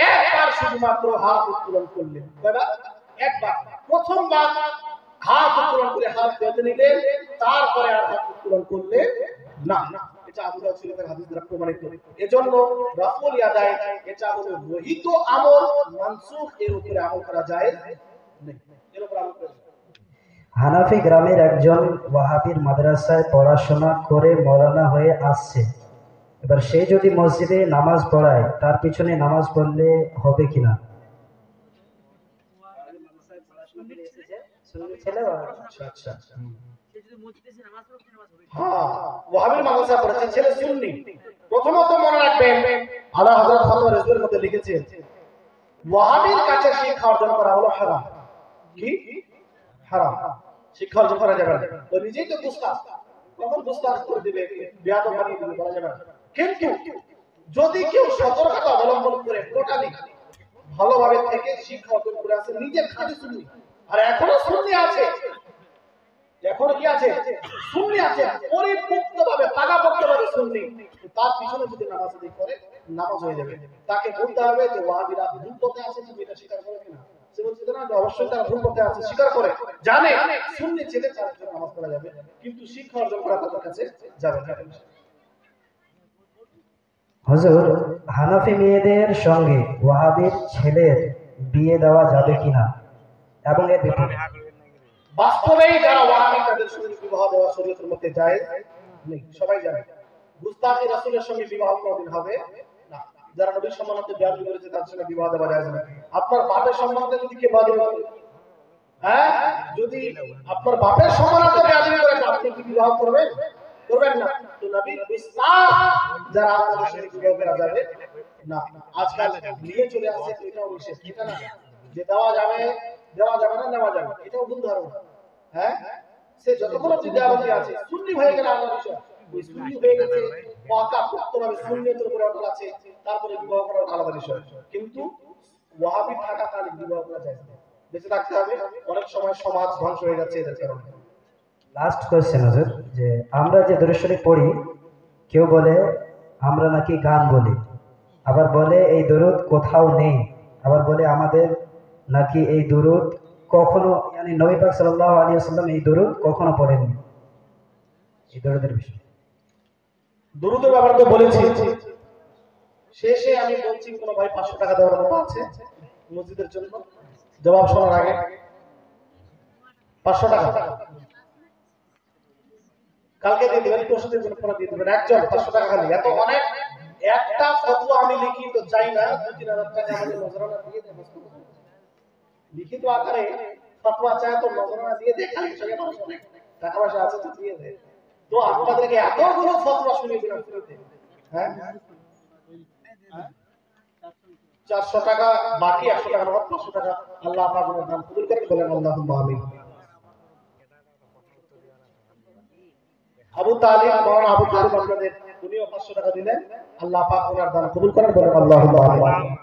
একবার শুধুমাত্র হাত উত্তোলন করলেন। কয়বার? একবার। প্রথমবার হাত উত্তোলন করে হাত বেঁধে নিলেন, তারপরে আর হাত উত্তোলন করলেন না। এটা আবু দাউদ শরীফের হাদিস দ্বারা প্রমাণিত। এজন্য রাফুল ইয়াদাইন এটা হলো রহিত আমল, মানসুখ, এর উপরে আমল করা যায় নেই, এর উপরে আমল করা যায়। হানাফি গ্রামের একজন ওয়াহাবির মাদ্রাসায় পড়াশোনা করে মওলানা হয়ে আসছে। এবার সে যদি মসজিদে নামাজ পড়ায়, তার পিছনে নামাজ পড়লে হবে কিনা? আচ্ছা আচ্ছা। হ্যাঁ, ওয়াহাবির মাদ্রাসায় পড়েছেন, ছেলে সুন্নি। প্রথমত মনে রাখবেন আলা হযরত ফাতওয়া রিজভির মধ্যে লিখেছেন ওয়াহাবির কাছে শিক্ষা অর্জন করা হলো হারাম। কি হারাম? শিক্ষা অর্জন করা যাবে না। ও নিজেই তো গুস্তাখ, কখন গুস্তাখ করে দিবে, বেয়াদব বানিয়ে দিবে, বলা যাবে না। কিন্তু যদি কেউ সতর্কতা অবলম্বন করে টোটালি ভালোভাবে থেকে শিক্ষা অর্জন করে আছে, নিজের খাঁটি সুন্নি, আর এখনো সুন্নি আছে, এখনো কি আছে? সুন্নি আছে, পরিপূর্ণভাবে পাকাপোক্তভাবে সুন্নি, তার পিছনে যদি নামাজ আদায় করে নামাজ হয়ে যাবে। তাকে বলতে হবে যে ওয়াহাবিরা ভুল পথে আছে, তুমি এটা স্বীকার করো কিনা। সে বলছে না যে অবশ্যই তারা ভুল পথে আছে, স্বীকার করে, জানে সুন্নি ছেলে তার জন্য নামাজ পড়া যাবে, কিন্তু শিক্ষা অর্জন করা তার কাছে যাবে না। হুজুর, হানাফি মেয়েদের সঙ্গে ওয়াহাবির ছেলের বিয়ে দেওয়া যাবে কিনা এবং এর বিপরীত? বাস্তবেই যারা ওয়াহাবি তাদের সঙ্গে বিবাহ দেওয়া শরীয়তের মধ্যে জায়েজ নেই, সবাই জানে। গুস্তাখি রাসূলের সঙ্গে বিবাহ কোনদিন হবে না। যারা নবীর সম্মানার্থে বেয়াদবি করেছে তাদের সঙ্গে বিবাহ দেওয়া জায়েজ না। আপনার বাপের সম্মানার্থে যদি কেউ বেয়াদবি করে, হ্যাঁ, যদি আপনার বাপের সম্মানার্থে বেয়াদবি করে, আপনি কি বিবাহ করবেন? করবেন না। তো নবীর গুস্তাখ যারা আপনাদের সঙ্গে বিবাহ করা যাবে না। আজকাল নিয়ে চলে আসে, তো এটাও নিষেধ, এটা না যে দেওয়া যাবে না, নেওয়া যাবে, এটাও ভুল ধারণা। হ্যাঁ, সে যতক্ষণ অবধি দেওয়ালি আছে, সুন্নি হয়ে গেলে আলাদা বিষয়। ওই সুন্নি হয়ে গেছে, পাকাপোক্তভাবে সুন্নিয়তের উপরে অটল আছে, তারপরে বিবাহ করা আলাদা বিষয়। কিন্তু ওয়াহাবি থাকাকালীন বিবাহ করা যায় না, বেঁচে থাকতে হবে। অনেক সময় সমাজ ধ্বংস হয়ে যাচ্ছে এদের কারণে। লাস্ট কোয়েশ্চেন হুজুর, যে আমরা যে দরুদ শরীফ পড়ি, কেউ বলে আমরা নাকি গান বলি, আবার বলে এই দরুদ কোথাও নেই, আবার বলে আমাদের নাকি এই দরুদ কখনো, মানে নবী পাক সাল্লাল্লাহু আলাইহি ওয়াসাল্লাম এই দরুদ কখনো পড়েননি। এই দরুদের বিষয়, দুরুদের ব্যাপারে তো বলেছি। শেষে আমি বলছি, কোন ভাই 500 টাকা দেওয়ার মতো আছে মসজিদের জন্য? জবাব শোনার আগে 500 টাকা কালকে দিয়ে দেবেন, প্রশ্নের জন্য পরে দিয়ে দেবেন। একজন 500 টাকা খালি, এত অনেক। একটা ফতোয়া আমি লিখি তো চাই না 2-3 হাজার টাকা আমাদের নজরানা দিয়ে দেন। লিখিত আকারে ফতোয়া চায় তো নজরানা দিয়ে দেয়, খালি সঙ্গে মানুষ অনেক টাকা পয়সা আছে তো দিয়ে দেয়। তো আপনাদেরকে এতগুলো ফতোয়া শুনিয়ে দিলাম ফ্রিতে, হ্যাঁ, 400 টাকা বাকি, 100 টাকা নগদ, 500 টাকা। আল্লাহ আপনাদের দান কবুল করেন, বলেন আল্লাহুম্মা আমিন। আবু তালিব, মাওলানা আবু তালিব আপনাদের, উনিও 500 টাকা দিলেন। আল্লাহ পাক ওনার দান কবুল করেন, বলেন আল্লাহুম্মা আমিন।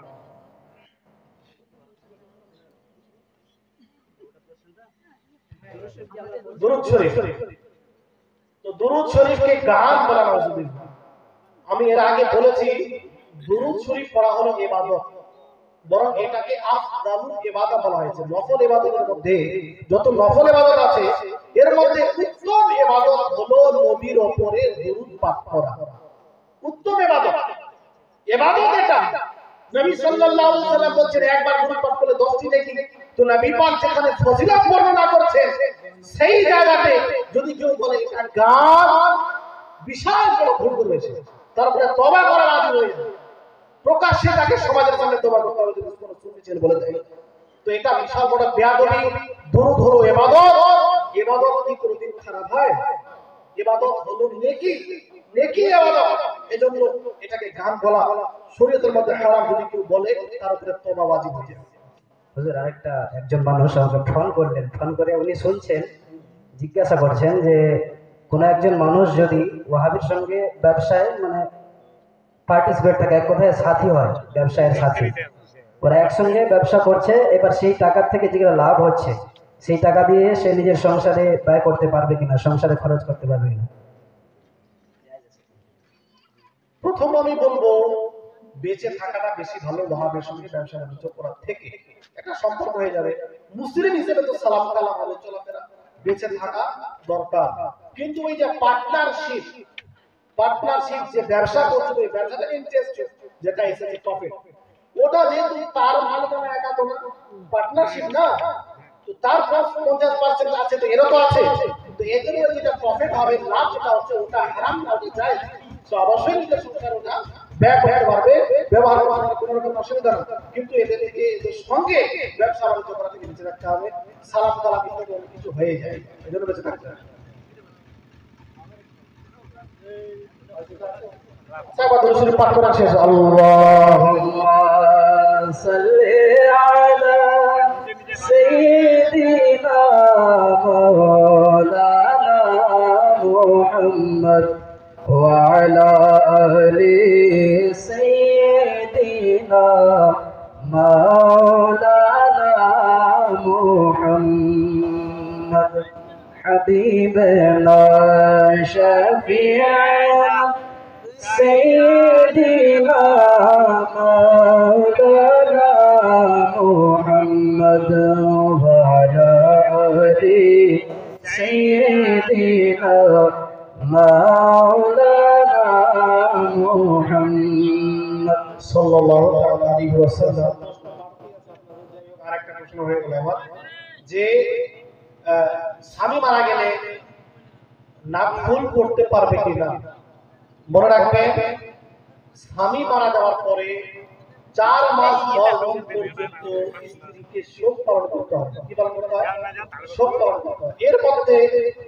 দুরূদ শরীফ, তো দুরূদ শরীফকে গান বলা নাউজুবিল্লাহ। আমি এর আগে বলেছি দুরূদ শরীফ পড়া হলো ইবাদত, বরং এটাকে আফদালুল ইবাদত বলা হয়েছে। নফল ইবাদতের মধ্যে যত নফল ইবাদত আছে, এর মধ্যে উত্তম ইবাদত হলো নবীর উপরে দুরূদ পাঠ করা। উত্তম ইবাদত, ইবাদত এটা। নবী সাল্লাল্লাহু আলাইহি ওয়াসাল্লাম বলেছেন একবার দুরূদ পাঠ করলে 10টি নেকি। তো নবী পাক যেখানে ফজিলত বর্ণনা করেছেন, সেই জায়গাতে যদি কেউ বলে এটা গান, বিশাল বড় ভুল করেছে, তারপরে তওবা করা ওয়াজিব হয়ে যায়। প্রকাশ্যে তাকে সমাজের সামনে তওবা করতে হবে, যদি কোনো সুন্নি ছেলে বলে দেয়। তো এটা বিশাল বড় বেয়াদবি। দুরূদ হলো ইবাদত, ইবাদত কি কোনদিন খারাপ হয়? ইবাদত হলো নেকি, নেকি ইবাদত। এজন্য এটাকে গান বলা শরীয়তের মধ্যে হারাম। যদি কেউ বলে তার উপরে তওবা ওয়াজিব হয়ে যায়। হুজুর, একজন মানুষ আমাকে ফোন করলেন, ফোন করে উনি শুনছেন, জিজ্ঞাসা করছেন যে কোন একজন মানুষ যদি ওয়াহাবির সঙ্গে ব্যবসায় মানে পার্টিসিপেট থাকে, এক কথায় সাথী হয়, ব্যবসায়ের সাথী, ওরা একসঙ্গে ব্যবসা করছে, এবার সেই টাকার থেকে যেগুলো লাভ হচ্ছে সেই টাকা দিয়ে সে নিজের সংসারে ব্যয় করতে পারবে কিনা, সংসারে খরচ করতে পারবে কিনা? প্রথম আমি বলবো বেঁচে থাকাটা বেশি ভালো ওয়াহাবের সঙ্গে ব্যবসা বাণিজ্য করার থেকে। একটা সম্পর্ক হয়ে যাবে, মুসলিম হিসেবে তো সালাম কালাম ভালো চলাফেরা, বেঁচে থাকা দরকার। কিন্তু ওই যে পার্টনারশিপ যে ব্যবসা করছে, ওই ব্যবসাটা ইন্টারেস্ট যেটা এসেছে প্রফিট, ওটা যেহেতু তার মালিকানা একা তো না, পার্টনারশিপ না, তো তার 50% আছে, তো এরও তো আছে। তো এর জন্য যেটা প্রফিট হবে, লাভ যেটা হচ্ছে, ওটা হারাম না, ওটা জায়েজ। তো অবশ্যই নিজের সংসার ওটা ব্যয় করতে পারবে, ব্যবহার করার কোনো রকম অসুবিধা নেই। কিন্তু এদের থেকে এদের সঙ্গে ব্যবসা বাণিজ্য করা থেকে বেঁচে রাখতে হবে। সালাম কালাম ইত্যাদি অনেক কিছু হয়ে যায়, এই জন্য বেঁচে থাকতে হবে। পাঠ করা শেষ। আল্লাহুম্মা সাল্লি আলা সাইয়্যিদিনা মাওলানা মুহাম্মদ ওয়া আলা আলি সাইয়্যিদিনা মাওলানা মুহাম্মদ হাবিবনা শাফি'না سيدنا مولانا محمد وعلى آل سيدنا مولانا محمد সাল্লাল্লাহু তাআলা আলাইহি ওয়াসাল্লাম। আরেকটা প্রশ্ন হয়ে গেল আমার, যে স্বামী মারা গেলে নাকফুল করতে পারবে কিনা? মনে রাখবে, স্বামী মারা যাওয়ার পরে 4 মাস 10 দিন পর্যন্ত স্ত্রীকে শোক পালন করতে হবে। কি পালন করতে হয়? শোক পালন করতে হয়। এর মধ্যে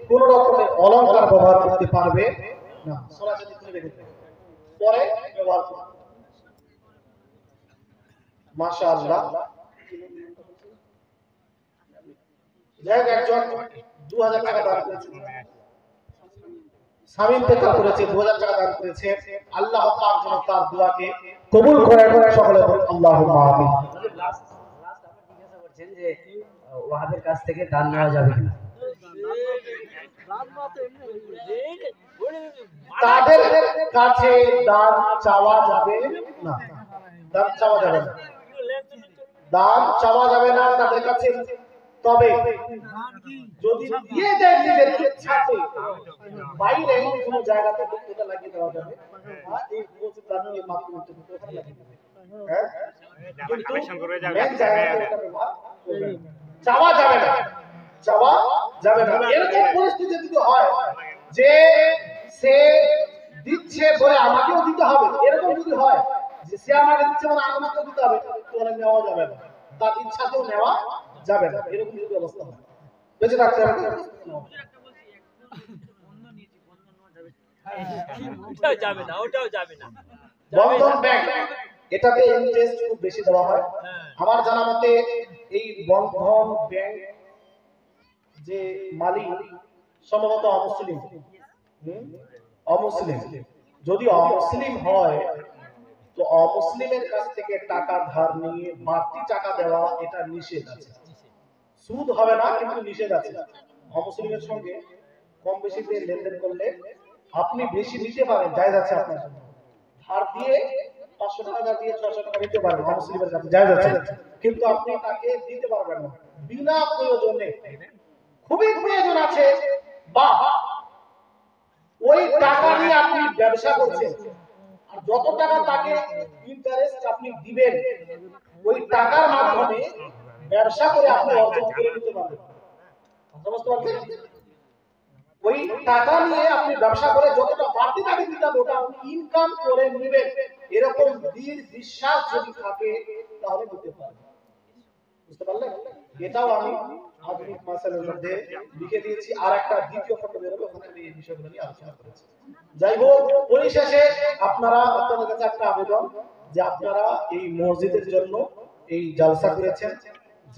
কোন রকমের অলংকার ব্যবহার করতে পারবে না, সরাসরি তুলে রেখে পরে ব্যবহার করবে। মাশাআল্লাহ। একজন 2000 টাকা দান করেছে, স্বামী ইন্তেকাল করেছে, 2000 টাকা দান করেছে। আল্লাহ পাক যেন তার দোয়াকে কবুল করে। সকলে বলুন আল্লাহুম্মা আমিন। লাস্ট আপনি জিজ্ঞাসা করছেন যে ওয়াহাবের কাছ থেকে দান নেওয়া যাবে কিনা? তাদের কাছে দান চাওয়া যাবে না, দান চাওয়া যাবে না, দান চাওয়া যাবে না তাদের কাছে। তবে যদি দিয়ে দেয় নিজের ইচ্ছাতে, বাইরে কোনো জায়গাতে এটা লাগিয়ে দেওয়া যাবে, এই বলতে দান নিয়ে মাফ করতে ওখানে লাগিয়ে দেবে। হ্যাঁ, কিন্তু মেন জায়গাতে এটা ব্যবহার করবে না, চাওয়া যাবে না, চাওয়া যাবে না। এরকম পরিস্থিতি যদি হয় যে সে দিচ্ছে বলে আমাকেও দিতে হবে, এরকম যদি হয় যে সে আমাকে দিচ্ছে মানে আমাকেও দিতে হবে, তাহলে নেওয়া যাবে না, তার ইচ্ছাতেও নেওয়া যাবে না। এরকম যদি অবস্থা হয়, বেঁচে থাকতে হবে। বন্ধন ব্যাংক, এটাতে ইন্টারেস্ট খুব বেশি দেওয়া হয়। আমার জানা মতে এই বন্ধন ব্যাংক যে মালিক সম্ভবত অমুসলিম, অমুসলিম। যদি অমুসলিম হয় তো অমুসলিমের কাছ থেকে টাকা ধার নিয়ে বাড়তি টাকা দেওয়া এটা নিষেধ আছে। সুদ হবে না, কিন্তু নিষেধ আছে। অমুসলিমের সঙ্গে কম বেশি লেনদেন করলে আপনি বেশি নিতে পারেন, জায়েজ আছে। আপনার জন্য ধার দিয়ে 500 টাকা দিয়ে 600 টাকা নিতে পারেন, অমুসলিমের কাছে জায়েজ আছে। কিন্তু আপনি তাকে দিতে পারবেন না বিনা প্রয়োজনে। খুবই প্রয়োজন আছে বা ওই টাকা নিয়ে আপনি ব্যবসা করছেন, আর যত টাকা তাকে ইন্টারেস্ট আপনি দিবেন, ওই টাকার মাধ্যমে ব্যবসা করে আপনি অর্জন করে নিতে পারবেন। বুঝতে পারছেন? ওই টাকা নিয়ে আপনি ব্যবসা করে যতটা বাড়তি টাকা দিতে হবে, ওটা আপনি ইনকাম করে নেবেন। এরকম দৃঢ় বিশ্বাস যদি থাকে তাহলে দিতে পারবেন। বুঝতে পারলেন? এটাও আমি আধুনিক মাসালের মধ্যে লিখে দিয়েছি। আর একটা দ্বিতীয় খণ্ড বেরোবে, ওখানে আমি এই বিষয়গুলো নিয়ে আলোচনা করেছি। যাই হোক, পরিশেষে আপনাদের কাছে একটা আবেদন যে আপনারা এই মসজিদের জন্য এই জালসা করেছেন,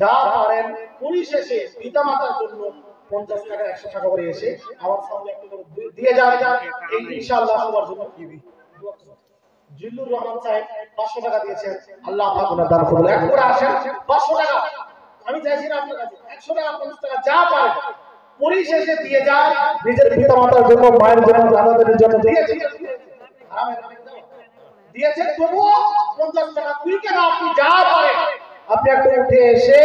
যা পারেন পরিশেষে পিতামাতার জন্য 50 টাকা 100 টাকা করে এসে আমার সামনে একটু করে দিয়ে যান। এই ইনশাআল্লাহ সবার জন্য জিল্লুর রহমান সাহেব 500 টাকা দিয়েছেন, আল্লাহ পাক ওনার দান করুন। এক করে আসেন 500 টাকা আমি চাইছি না আপনার কাছে 100 টাকা 50 টাকা যা পারে পরিশেষে দিয়ে যান নিজের পিতামাতার জন্য, মায়ের জন্য, দাদাদের জন্য দিয়েছেন, দিয়েছেন, তবুও 50 টাকা 20 টাকা আপনি যা পারেন আপনি একটু উঠে এসে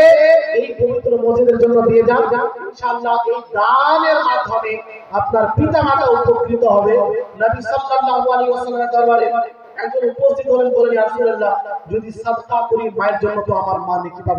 এই পবিত্র মসজিদের জন্য দিয়ে যান। ইনশাআল্লাহ এই দানের মাধ্যমে আপনার পিতামাতা উপকৃত হবে। নবী সাল্লাল্লাহু আলাইহি ওয়াসাল্লামের দরবারে একজন উপস্থিত হলেন, বলেন ইয়া রাসূলুল্লাহ, যদি সাদকা করি মায়ের জন্য তো আমার মা নেকি পাবে।